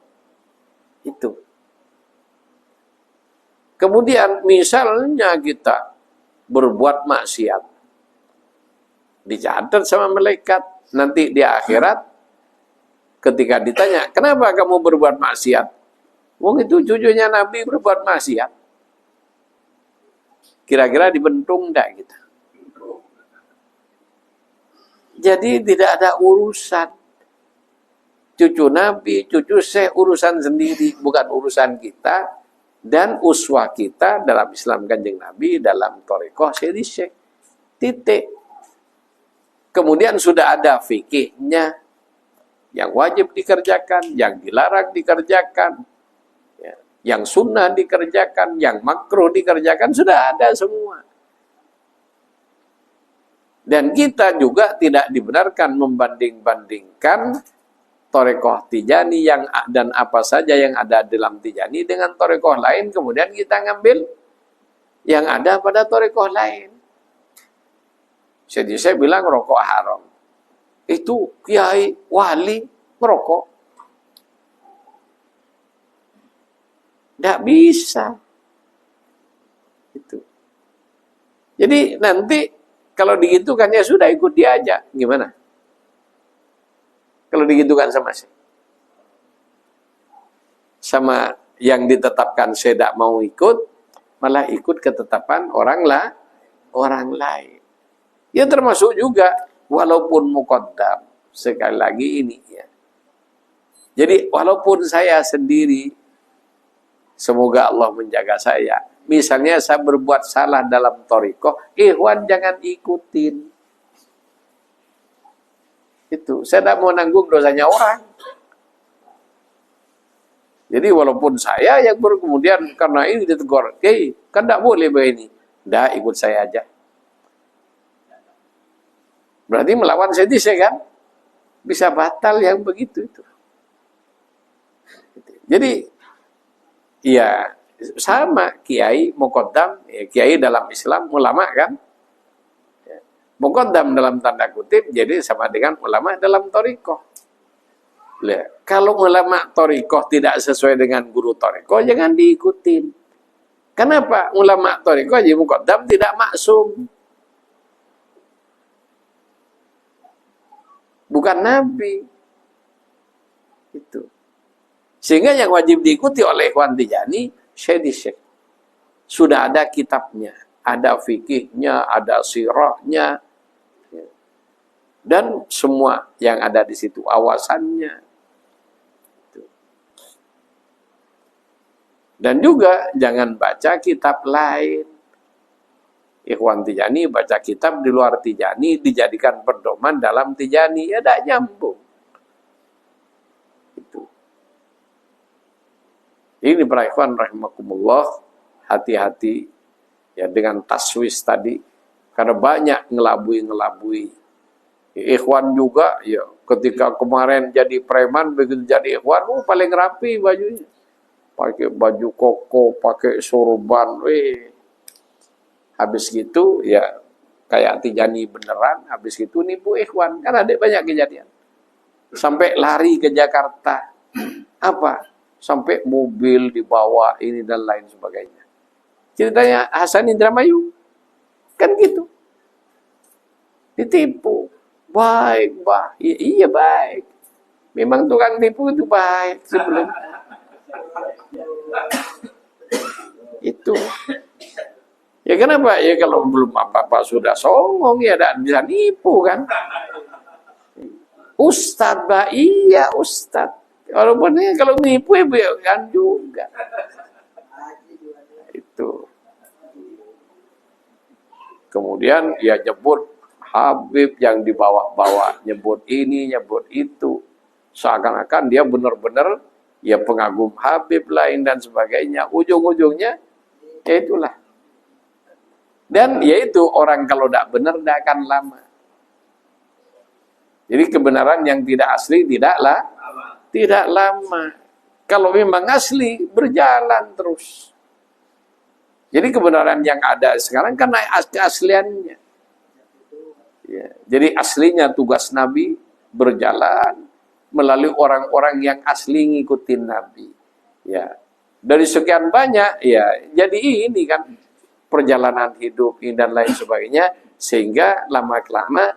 Itu. Kemudian misalnya kita berbuat maksiat. Dicatat sama malaikat. Nanti di akhirat, ketika ditanya, kenapa kamu berbuat maksiat? Wong itu cucunya Nabi berbuat maksiat. Kira-kira dibentung enggak kita? Jadi tidak ada urusan. Cucu Nabi, cucu Syekh, urusan sendiri, bukan urusan kita. Dan uswah kita dalam Islam Kanjeng Nabi, dalam Thariqah Sayyidi Syekh. Titik. Kemudian sudah ada fikihnya, yang wajib dikerjakan, yang dilarang dikerjakan, ya, yang sunnah dikerjakan, yang makruh dikerjakan, sudah ada semua. Dan kita juga tidak dibenarkan membanding-bandingkan Thariqah Tijani yang dan apa saja yang ada dalam Tijani dengan Thariqah lain, kemudian kita ngambil yang ada pada Thariqah lain. Jadi saya bilang rokok haram. Itu kiai wali merokok. Tidak bisa. Itu. Jadi nanti kalau digitukan ya sudah ikut dia aja. Gimana? Kalau digitukan sama saya. Sama yang ditetapkan saya tidak mau ikut, malah ikut ketetapan orang lain. Ya termasuk juga walaupun muqaddam. Sekali lagi ini ya. Jadi walaupun saya sendiri, semoga Allah menjaga saya. Misalnya saya berbuat salah dalam thariqah, ikhwan jangan ikutin. Itu, saya tidak mau nanggung dosanya orang. Jadi walaupun saya yang kemudian karena ini ditegur, kan tidak boleh begini. Tidak, ikut saya aja. Berarti melawan sedih kan? Bisa batal yang begitu itu. Jadi, ya sama kiai muqaddam, ya, kiai dalam Islam ulama kan, ya, muqaddam dalam tanda kutip jadi sama dengan ulama dalam thariqah. Kalau ulama thariqah tidak sesuai dengan guru thariqah jangan diikutin. Kenapa? Ulama thariqah jadi muqaddam tidak maksum, bukan nabi. Itu. Sehingga yang wajib diikuti oleh Ikhwan Tijani, Sayyidi Syekh. Sudah ada kitabnya, ada fikihnya, ada sirahnya, dan semua yang ada di situ, awasannya. Dan juga jangan baca kitab lain. Ikhwan Tijani baca kitab di luar Tijani, dijadikan pedoman dalam Tijani, ya tidak nyambung. Ini para ikhwan rahimakumullah, hati-hati ya dengan taswis tadi, karena banyak ngelabui. Ikhwan juga ya ketika kemarin jadi preman, begitu jadi ikhwan, paling rapi bajunya. Pakai baju koko, pakai sorban, habis gitu ya kayak Tijani beneran, habis gitu nipu ikhwan. Kan ada banyak kejadian. Sampai lari ke Jakarta. Apa? Sampai mobil dibawa ini dan lain sebagainya. Ceritanya Hasan Indramayu. Kan gitu. Ditipu. Baik, bah. Iya baik. Memang tukang tipu itu baik sebelum. Itu. Ya kenapa? Ya kalau belum apa-apa sudah songong ya tidak bisa nipu kan. Ustadz, bah. Iya Ustadz. Walaupun ini kalau nipu ya kan juga. Itu. Kemudian ya nyebut Habib yang dibawa-bawa, nyebut ini, nyebut itu. Seakan-akan dia benar-benar ya pengagum Habib lain dan sebagainya. Ujung-ujungnya ya itulah. Dan yaitu orang kalau tidak benar tidak akan lama. Jadi kebenaran yang tidak asli tidak lama. Kalau memang asli, berjalan terus. Jadi kebenaran yang ada sekarang kan naik keasliannya. Ya, jadi aslinya tugas Nabi berjalan melalui orang-orang yang asli ngikutin Nabi. Ya, dari sekian banyak, ya jadi ini kan perjalanan hidup ini dan lain sebagainya, sehingga lama-kelamaan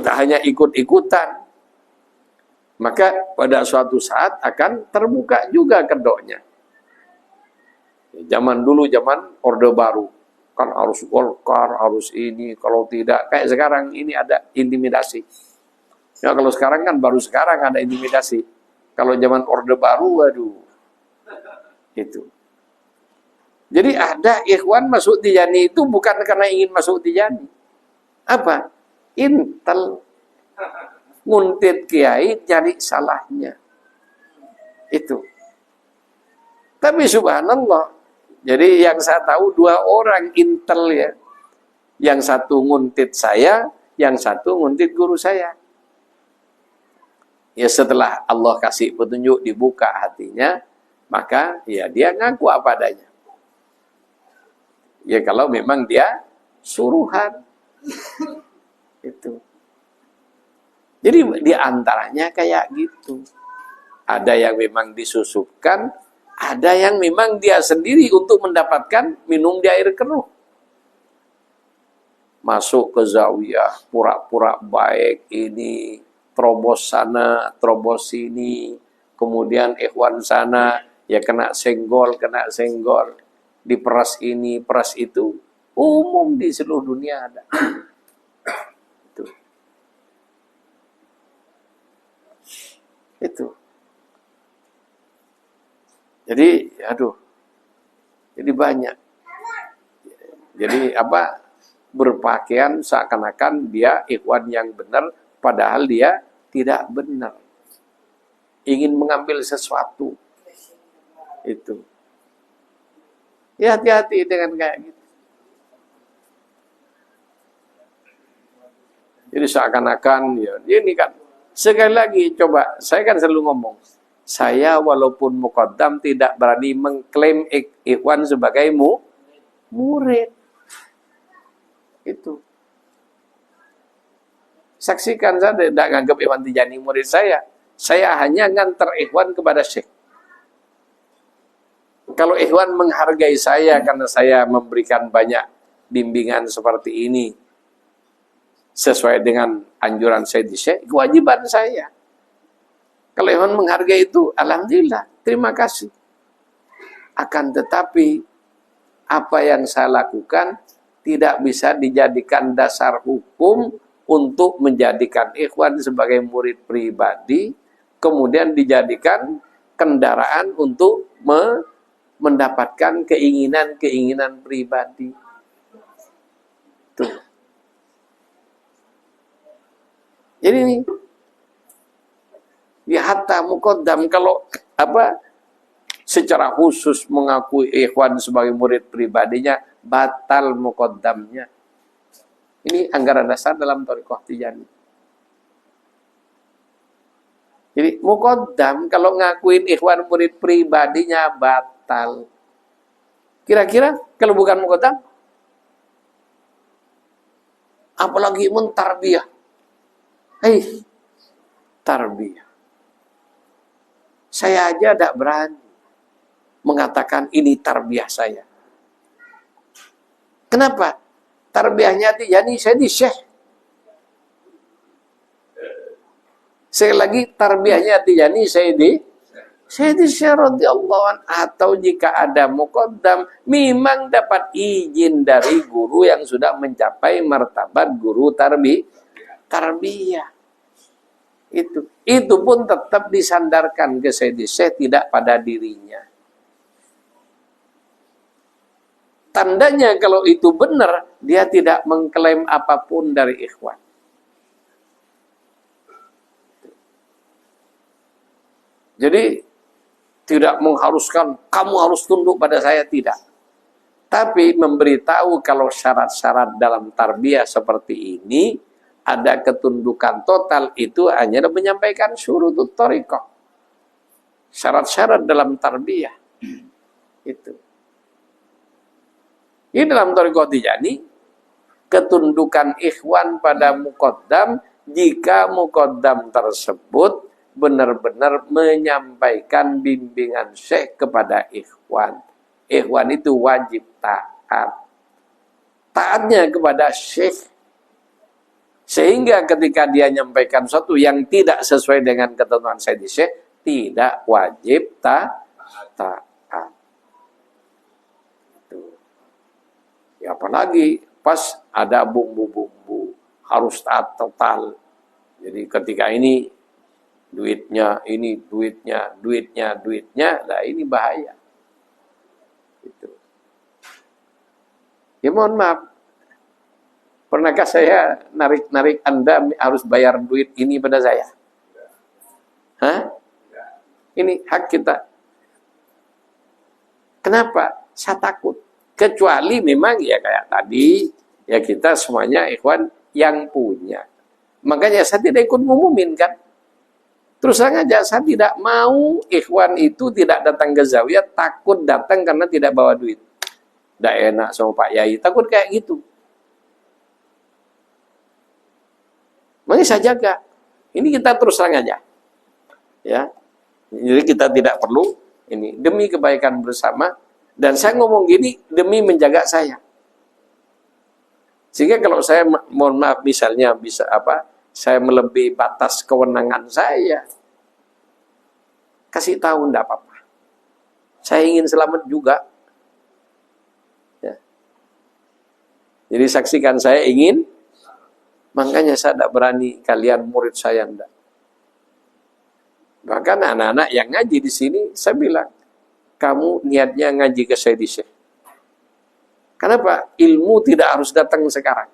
tak hanya ikut-ikutan, maka pada suatu saat akan terbuka juga kedoknya. Zaman dulu, zaman Orde Baru, kan harus Golkar, harus ini, kalau tidak, kayak sekarang ini ada intimidasi. Ya kalau sekarang kan baru sekarang ada intimidasi. Kalau zaman Orde Baru, waduh, itu. Jadi ada ikhwan masuk Tijani itu bukan karena ingin masuk Tijani. Apa? Intel. Nguntit kiai cari salahnya. Itu. Tapi subhanallah, jadi yang saya tahu 2 orang intel ya. Yang satu nguntit saya, yang satu nguntit guru saya. Ya setelah Allah kasih petunjuk, dibuka hatinya, maka ya dia ngaku apa adanya. Ya kalau memang dia suruhan. Itu. Jadi di antaranya kayak gitu. Ada yang memang disusupkan, ada yang memang dia sendiri untuk mendapatkan minum di air keruh. Masuk ke zawiyah, pura-pura baik ini, terobos sana, terobos sini, kemudian ikhwan sana, ya kena senggol, diperas ini, peras itu, umum di seluruh dunia ada. Itu. Jadi, aduh, jadi banyak. Jadi apa? Berpakaian seakan-akan dia ikhwan yang benar, padahal dia tidak benar. Ingin mengambil sesuatu. Itu. Ya hati-hati dengan kayak gitu. Jadi seakan-akan ya ini kan. Sekali lagi coba, saya kan selalu ngomong, saya walaupun muqaddam tidak berani mengklaim ikhwan sebagai murid. Itu. Saksikan, saya tidak menganggap Ikhwan Tijani murid saya. Saya hanya ngantar ikhwan kepada syekh. Kalau ikhwan menghargai saya karena saya memberikan banyak bimbingan seperti ini, sesuai dengan anjuran saya di syekh, kewajiban saya. Kalau ikhwan menghargai itu, alhamdulillah, terima kasih. Akan tetapi, apa yang saya lakukan tidak bisa dijadikan dasar hukum untuk menjadikan ikhwan sebagai murid pribadi, kemudian dijadikan kendaraan untuk mendapatkan keinginan-keinginan pribadi. Tuh. Jadi ini ya hatta muqaddam kalau apa secara khusus mengakui ikhwan sebagai murid pribadinya, batal muqaddamnya. Ini anggaran dasar dalam thariqah Tijani. Jadi muqaddam kalau ngakuin ikhwan murid pribadinya batal. Kira-kira kalau bukan muqaddam, apalagi mentarbiyah. Tarbiyah. Saya aja tidak berani mengatakan ini tarbiyah saya. Kenapa? Tarbiyahnya Tijani, saya di syekh. Sekali lagi, tarbiyahnya Tijani, saya di syekh radhiyallahu anhu. Atau jika ada muqaddam, memang dapat izin dari guru yang sudah mencapai martabat guru tarbiyah. Itu pun tetap disandarkan ke Sayyidi Syekh, tidak pada dirinya. Tandanya kalau itu benar, dia tidak mengklaim apapun dari ikhwan. Jadi tidak mengharuskan kamu harus tunduk pada saya, tidak. Tapi memberitahu kalau syarat-syarat dalam tarbiyah seperti ini, ada ketundukan total, itu hanya menyampaikan syurutut thariqah. Syarat-syarat dalam tarbiyah. Itu. Ini dalam thariqah Tijani, ketundukan ikhwan pada muqaddam jika muqaddam tersebut benar-benar menyampaikan bimbingan syekh kepada ikhwan. Ikhwan itu wajib taat. Taatnya kepada syekh. Sehingga ketika dia menyampaikan sesuatu yang tidak sesuai dengan ketentuan Sayyidi Syekh, tidak wajib taat. Ya, apalagi pas ada bumbu-bumbu, harus taat total. Jadi ketika ini duitnya, nah ini bahaya. Itu. Ya mohon maaf, pernahkah saya narik Anda harus bayar duit ini pada saya? Hah? Ini hak kita. Kenapa? Saya takut. Kecuali memang ya kayak tadi, ya kita semuanya ikhwan yang punya. Makanya saya tidak ikut ngumumin kan. Terus aja saya tidak mau ikhwan itu tidak datang ke zawiyah, takut datang karena tidak bawa duit. Tidak enak sama Pak Yai, takut kayak gitu. Makanya saya jaga. Ini kita terus terang aja. Ya. Jadi kita tidak perlu ini demi kebaikan bersama, dan saya ngomong gini demi menjaga saya. Sehingga kalau saya mohon maaf misalnya bisa saya melebihi batas kewenangan saya, kasih tahu enggak apa-apa. Saya ingin selamat juga. Ya. Jadi saksikan saya ingin. Makanya saya tidak berani kalian murid saya enggak. Bahkan anak-anak yang ngaji di sini, saya bilang, kamu niatnya ngaji ke Sayyidi Syekh. Kenapa? Ilmu tidak harus datang sekarang.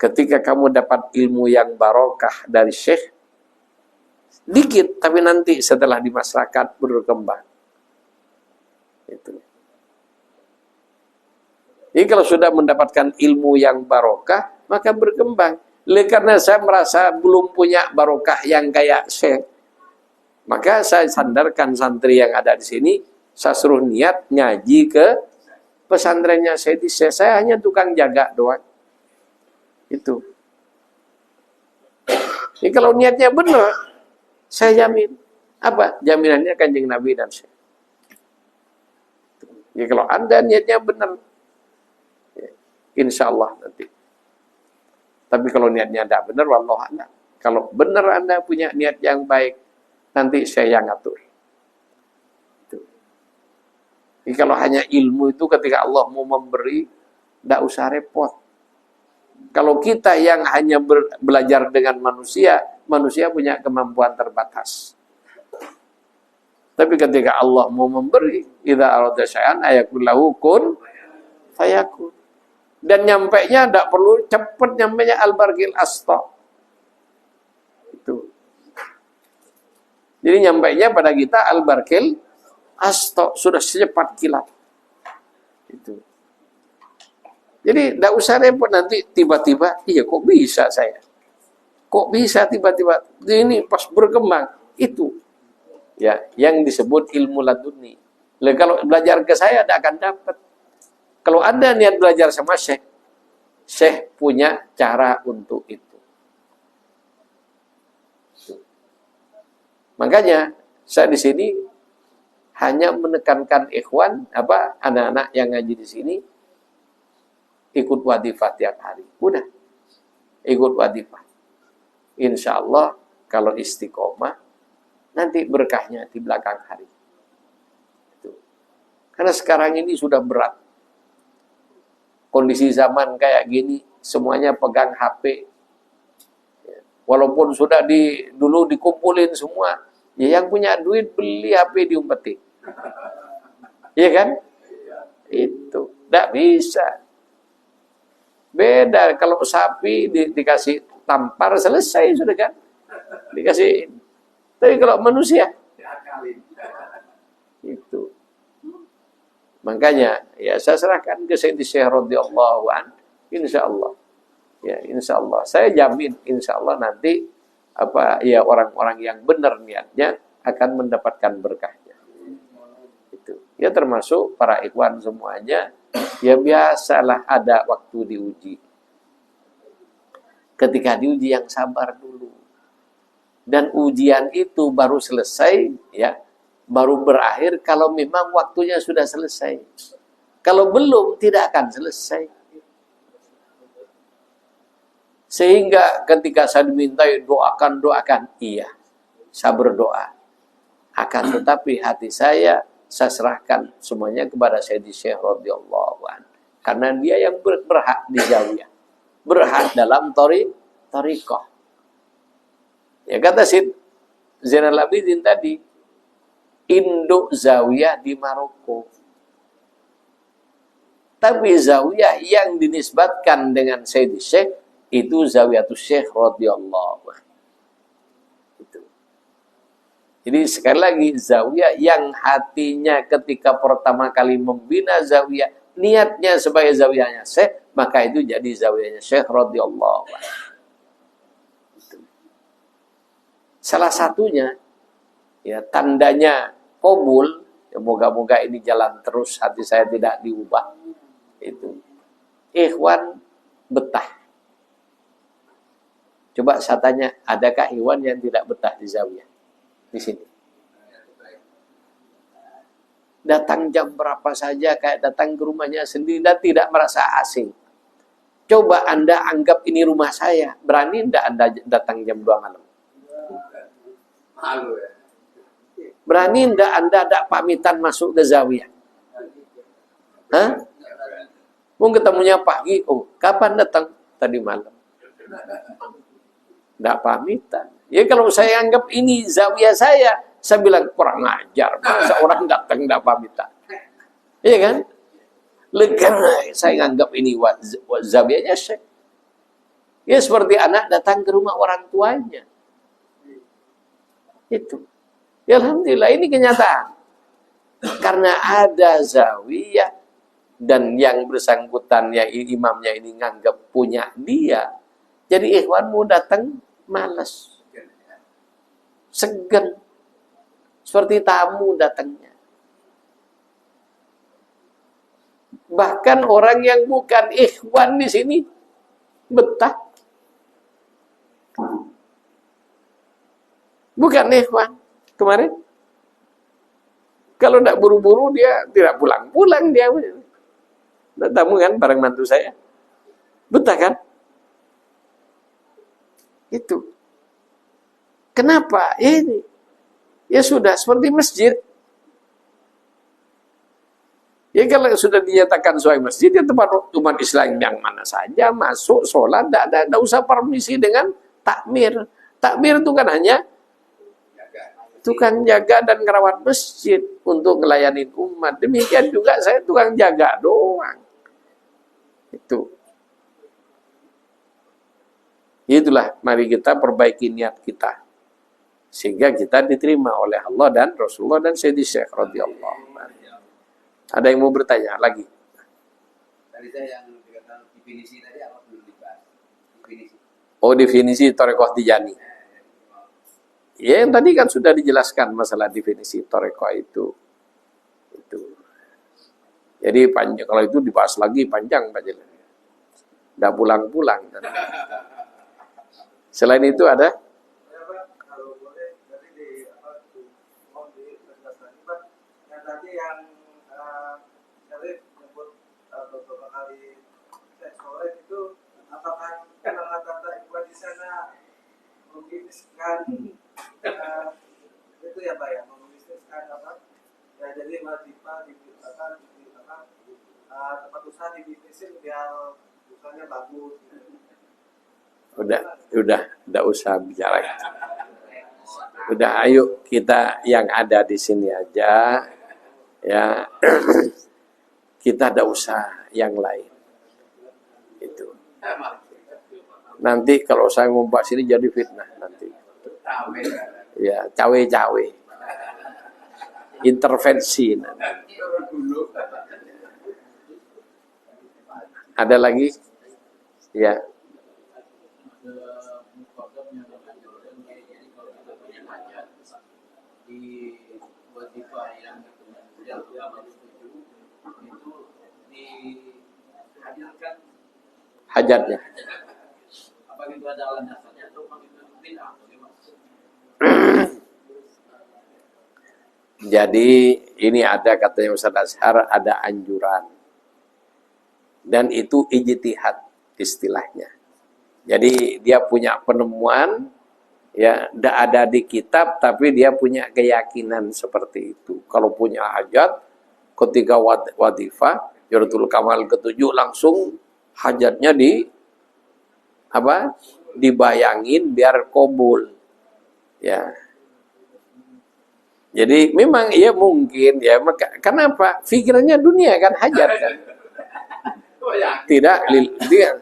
Ketika kamu dapat ilmu yang barokah dari Syekh, dikit, tapi nanti setelah di masyarakat berkembang. Itu. Jadi kalau sudah mendapatkan ilmu yang barokah, maka berkembang. Karena saya merasa belum punya barokah yang kayak Syekh, maka saya sandarkan santri yang ada di sini, saya suruh niat ngaji ke pesantrennya Syekh. Saya hanya tukang jaga doang. Itu. Jadi kalau niatnya benar, saya jamin. Apa? Jaminannya Kanjeng Nabi dan Syekh. Jadi kalau Anda niatnya benar, insya Allah nanti. Tapi kalau niatnya tidak benar, wallahu a'lam. Kalau benar Anda punya niat yang baik, nanti saya yang ngatur. Jadi kalau hanya ilmu itu ketika Allah mau memberi, tidak usah repot. Kalau kita yang hanya belajar dengan manusia, manusia punya kemampuan terbatas. Tapi ketika Allah mau memberi, idza arada syai'an ayakul lahu kun fayakun. Dan nyampainya tidak perlu cepat, nyampainya al-barqil asta. Itu. Jadi nyampainya pada kita al-barqil asta, sudah secepat kilat. Itu. Jadi tidak usah repot nanti tiba-tiba, iya kok bisa saya? Kok bisa tiba-tiba? Ini pas berkembang itu. Ya, yang disebut ilmu laduni. Kalau belajar ke saya tidak akan dapat. Kalau Anda niat belajar sama Syekh, Syekh punya cara untuk itu. Makanya saya di sini hanya menekankan ikhwan, anak-anak yang ngaji di sini, ikut wadifah tiap hari. Udah, ikut wadifah. Insya Allah kalau istiqomah, nanti berkahnya di belakang hari. Itu. Karena sekarang ini sudah berat. Kondisi zaman kayak gini, semuanya pegang HP. Walaupun sudah dulu dikumpulin semua, ya yang punya duit beli HP diumpetin. Iya kan? Itu. Tidak bisa. Beda kalau sapi dikasih tampar selesai sudah kan? Dikasih. Tapi kalau manusia, itu. Makanya ya saya serahkan ke Sayyidi Syekh radhiyallahu an, insyaallah. Ya, insyaallah. Saya jamin insyaallah nanti orang-orang yang benar niatnya akan mendapatkan berkahnya. Itu. Ya termasuk para ikhwan semuanya, ya biasalah ada waktu diuji. Ketika diuji yang sabar dulu. Dan ujian itu baru selesai, ya, baru berakhir kalau memang waktunya sudah selesai. Kalau belum, tidak akan selesai. Sehingga ketika saya dimintai doakan, iya, saya berdoa. Akan tetapi hati saya serahkan semuanya kepada Sayyidi Syekh radhiyallahu anhu. Karena dia yang berhak di zawiyah. Berhak dalam thariqah. Ya kata Syed Zainal Abidin tadi, induk zawiyah di Maroko. Tapi zawiyah yang dinisbatkan dengan Sayyidi Syekh itu Zawiyatus Syekh radhiyallahu anhu. Itu. Jadi sekali lagi zawiyah yang hatinya ketika pertama kali membina zawiyah, niatnya sebagai zawiyahnya Syekh, maka itu jadi zawiyahnya Syekh radhiyallahu anhu. Salah satunya, ya, tandanya qabul, ya, moga-moga ini jalan terus, hati saya tidak diubah. Itu ikhwan betah. Coba saya tanya, adakah ikhwan yang tidak betah di zawiyah di sini? Datang jam berapa saja, kayak datang ke rumahnya sendiri dan tidak merasa asing. Coba Anda anggap ini rumah saya, berani tidak Anda datang jam 2 malam? Malu ya. Berani tidak Anda ada pamitan masuk ke zawiyah? Hah? Mau ketemunya pagi, oh kapan datang? Tadi malam. Tidak pamitan. Ya kalau saya anggap ini zawiyah saya bilang kurang ajar. Masa orang datang tidak pamitan? Iya kan? Karena saya anggap ini zawiyahnya Syekh. Ya seperti anak datang ke rumah orang tuanya. Itu. Ya alhamdulillah ini kenyataan. Karena ada zawiyah dan yang bersangkutan ya imamnya ini nganggap punya dia. Jadi ikhwanmu datang malas. Segan. Seperti tamu datangnya. Bahkan orang yang bukan ikhwan di sini betah. Bukan ikhwan kemarin. Kalau tidak buru-buru dia tidak pulang-pulang dia. Tamu kan bareng mantu saya. Betah kan? Itu. Kenapa? Ini. Ya sudah seperti masjid. Ya kalau sudah dinyatakan sebagai masjid, ya tempat umat Islam yang mana saja masuk sholat, tidak usah permisi dengan takmir. Takmir itu kan hanya tukang jaga dan ngerawat masjid untuk melayani umat. Demikian juga saya tukang jaga doang. Itu. Itulah, mari kita perbaiki niat kita. Sehingga kita diterima oleh Allah dan Rasulullah dan Sayyidi Syekh radhiyallahu anhu. Ada yang mau bertanya lagi? Tadi saya yang dikatakan definisi tadi apa belum dibahas? Definisi. Oh, definisi Thariqah Tijaniyah. Ya, yang tadi kan sudah dijelaskan masalah definisi Thariqah itu. Jadi panjang, kalau itu dibahas lagi panjang Pak Jalil. Udah pulang-pulang. Selain itu ada? Kalau boleh, tadi mau dijelaskan Pak, yang tadi yang Syarif menyebut beberapa kali sore itu, apakah kata-kata ikhwan di sana membisniskan itu ya Pak ya, membisniskan apa? Ya jadi wajibah dibiasakan tempat usaha dibisnisin biar usahanya bagus. Udah usah bicara. Udah, ayo kita yang ada di sini aja, ya. Kita ada usaha yang lain. Itu. Nanti kalau saya membahas ini jadi fitnah nanti. Ya, cawe-cawe. Intervensi nanti. Ada lagi? Ya. Di wazifah yang itu dihadirkan Hajatnya. apa itu ibadah ala dasarnya atau memang itu bid'ah? Jadi ini ada katanya Ustaz Azhar, ada anjuran. Dan itu ijtihad istilahnya. Jadi dia punya penemuan, ya, tidak ada di kitab, tapi dia punya keyakinan seperti itu. Kalau punya hajat, ketika wadifah, Jawharatul Kamal ke-7 langsung hajatnya dibayangin biar kabul. Ya. Jadi memang iya mungkin ya, kenapa? Pikirannya dunia kan, hajat kan. Tidak dia.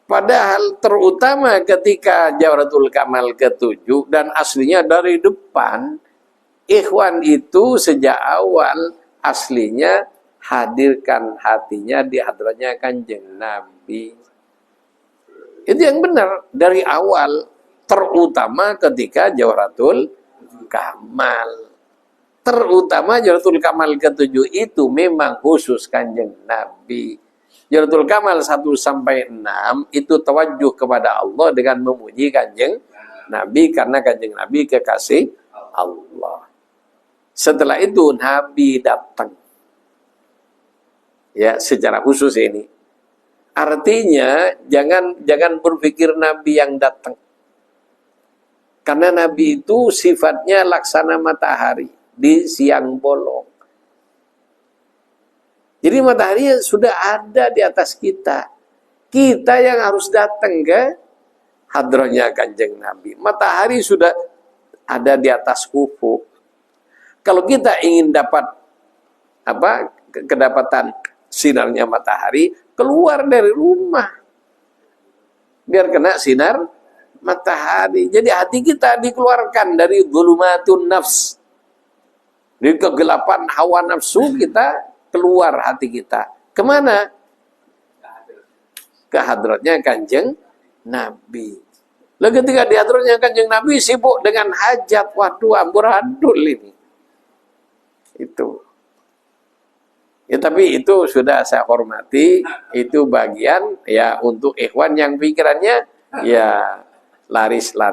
Padahal terutama ketika Jawharatul Kamal ke-7 dan aslinya dari depan, ikhwan itu sejak awal aslinya hadirkan hatinya di hadratnya Kanjeng Nabi. Itu yang benar dari awal, terutama ketika Jawharatul Kamal. Terutama Jawharatul Kamal ke-7 itu memang khusus Kanjeng Nabi. Jawharatul Kamal 1 sampai 6 itu tawajuh kepada Allah dengan memuji Kanjeng Nabi karena Kanjeng Nabi kekasih Allah. Setelah itu Nabi datang. Ya, secara khusus ini. Artinya jangan berpikir Nabi yang datang. Karena Nabi itu sifatnya laksana matahari di siang bolong. Jadi matahari sudah ada di atas kita. Kita yang harus datang ke hadrohnya Kanjeng Nabi. Matahari sudah ada di atas ufuk. Kalau kita ingin dapat kedapatan sinarnya matahari, keluar dari rumah. Biar kena sinar matahari. Jadi hati kita dikeluarkan dari dhulumatun nafs. Dari kegelapan hawa nafsu kita keluar hati kita. Kemana? Ke hadratnya Kanjeng Nabi. Lalu ketika di hadratnya Kanjeng Nabi sibuk dengan hajat. Waduh, amburadul ini. Itu. Ya tapi itu sudah saya hormati. Itu bagian ya untuk ikhwan yang pikirannya ya laris. Nah,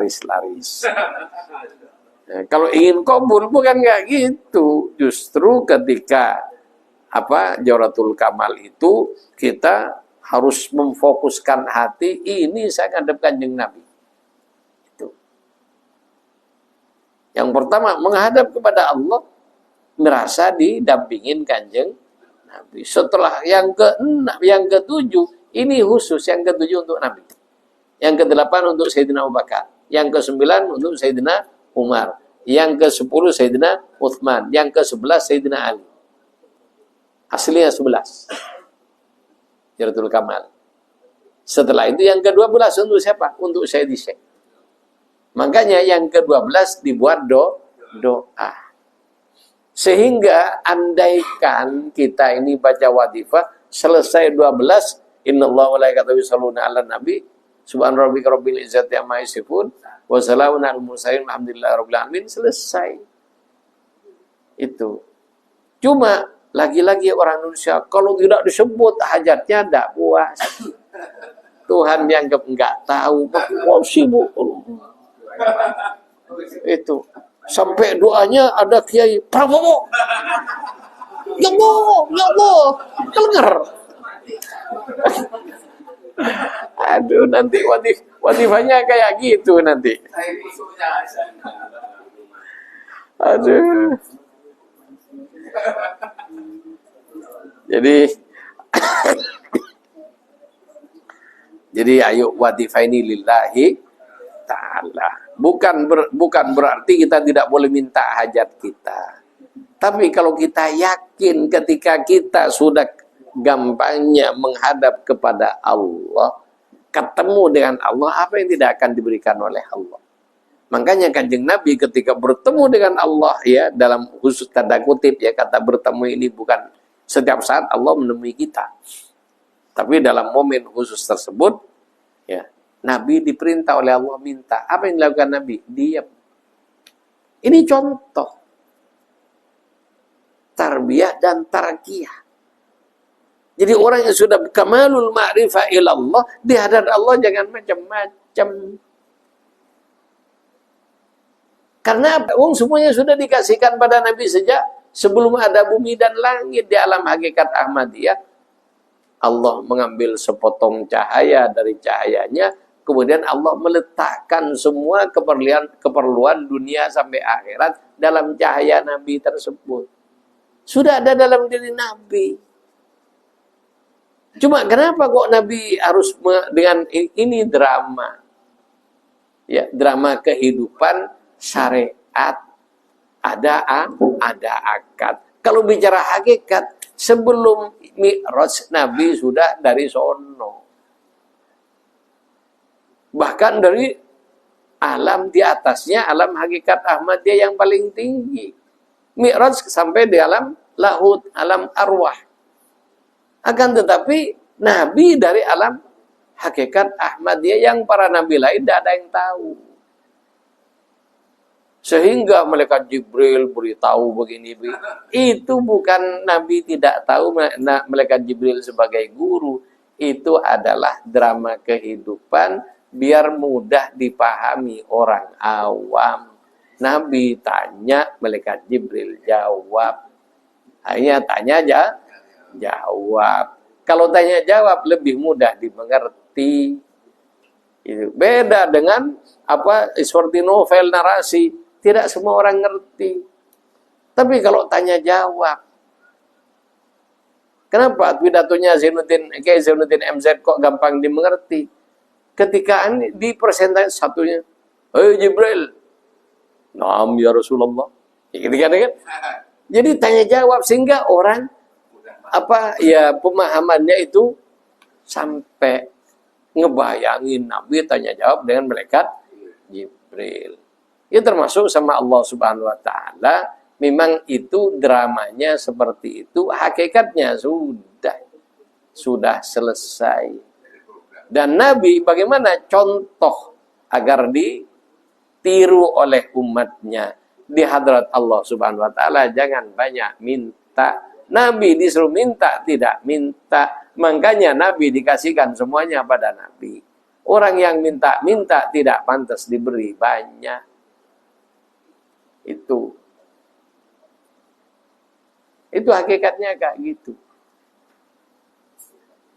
kalau ingin kabul bukan nggak gitu. Justru ketika Jawharatul Kamal itu kita harus memfokuskan hati ini saya ngadep Kanjeng Nabi. Itu. Yang pertama menghadap kepada Allah, merasa didampingin Kanjeng Nabi. Setelah yang ke-6, yang ke-7, ini khusus yang ke-7 untuk Nabi. Yang ke-8 untuk Sayyidina Abu Bakar. Yang ke-9 untuk Sayyidina Umar. Yang ke-10 Sayyidina Uthman. Yang ke-11 Sayyidina Ali. Aslinya 11. Jawharatul Kamal. Setelah itu yang ke-12 untuk siapa? Untuk Sayyidi Syekh. Makanya yang ke-12 dibuat doa. Sehingga andaikan kita ini baca wadifah selesai 12, innallaha wa malaikatahu yusholluna 'alan nabi, subhana rabbika rabbil izzati amma yasifun, wa salamun 'alal mursalin, alhamdulillahi rabbil alamin, selesai. Itu. Cuma lagi-lagi orang Indonesia kalau tidak disebut hajatnya tidak puas. Tuhan dianggap enggak tahu, wow sibuk. Itu. Sampai doanya ada Kiai Prabowo. Ya Allah, kelengar. Aduh, nanti wadifahnya kayak gitu nanti. Aduh. Jadi ayo wadifah ini lillahi ta'ala. Bukan berarti kita tidak boleh minta hajat kita. Tapi kalau kita yakin ketika kita sudah gampangnya menghadap kepada Allah, ketemu dengan Allah, apa yang tidak akan diberikan oleh Allah. Makanya Kanjeng Nabi ketika bertemu dengan Allah, ya dalam khusus tanda kutip ya, kata bertemu ini bukan setiap saat Allah menemui kita. Tapi dalam momen khusus tersebut, ya Nabi diperintah oleh Allah minta. Apa yang dilakukan Nabi? Diam. Ini contoh tarbiyah dan tarkiyah. Jadi orang yang sudah kamalul ma'rifah ilallah, di hadapan Allah jangan macam-macam. Karena semuanya sudah dikasihkan pada Nabi sejak sebelum ada bumi dan langit. Di alam hakikat Ahmadiyah, Allah mengambil sepotong cahaya dari cahayanya, kemudian Allah meletakkan semua keperluan dunia sampai akhirat dalam cahaya Nabi tersebut. Sudah ada dalam diri Nabi. Cuma kenapa kok Nabi harus dengan ini drama? Ya, drama kehidupan syariat, ada akad. Kalau bicara hakikat, sebelum Mi'raj Nabi sudah dari sono. Bahkan dari alam di atasnya, alam hakikat Ahmadiyah yang paling tinggi. Mi'raj sampai di alam lahut, alam arwah. Akan tetapi Nabi dari alam hakikat Ahmadiyah yang para Nabi lain tidak ada yang tahu. Sehingga malaikat Jibril beritahu begini. Itu bukan Nabi tidak tahu, malaikat Jibril sebagai guru. Itu adalah drama kehidupan biar mudah dipahami orang awam. Nabi tanya, malaikat Jibril jawab. Hanya tanya aja, jawab. Kalau tanya jawab lebih mudah dimengerti. Itu beda dengan seperti novel narasi, tidak semua orang ngerti. Tapi kalau tanya jawab, kenapa pidatonya Zainuddin MZ kok gampang dimengerti? Ketika di presentasi satunya, "Hei Jibril, naam ya Rasulullah." Kan? Jadi tanya jawab sehingga orang pemahamannya itu sampai ngebayangin Nabi tanya jawab dengan malaikat Jibril. Itu termasuk sama Allah Subhanahu wa taala, memang itu dramanya seperti itu, hakikatnya sudah selesai. Dan Nabi bagaimana contoh agar ditiru oleh umatnya di hadrat Allah Subhanahu wa taala, jangan banyak minta. Nabi disuruh minta, tidak minta. Makanya Nabi dikasihkan semuanya pada Nabi. Orang yang minta tidak pantas diberi banyak. Itu hakikatnya kayak gitu.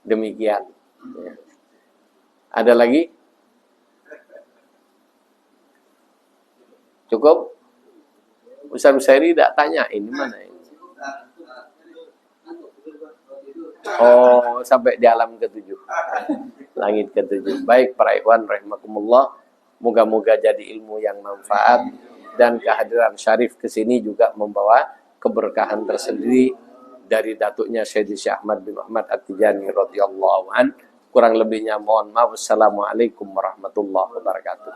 Demikian. Ya. Ada lagi? Cukup? Ustaz Musairi tidak tanya ini mana ini? Oh, sampai di alam ke-7. Langit ke-7. Baik para ikhwan rahimakumullah, moga-moga jadi ilmu yang manfaat dan kehadiran Syarif ke sini juga membawa keberkahan tersendiri dari datuknya Syekh Ahmad bin Muhammad At-Tijani radhiyallahu an. Kurang lebihnya mohon maaf. Wassalamualaikum warahmatullahi wabarakatuh.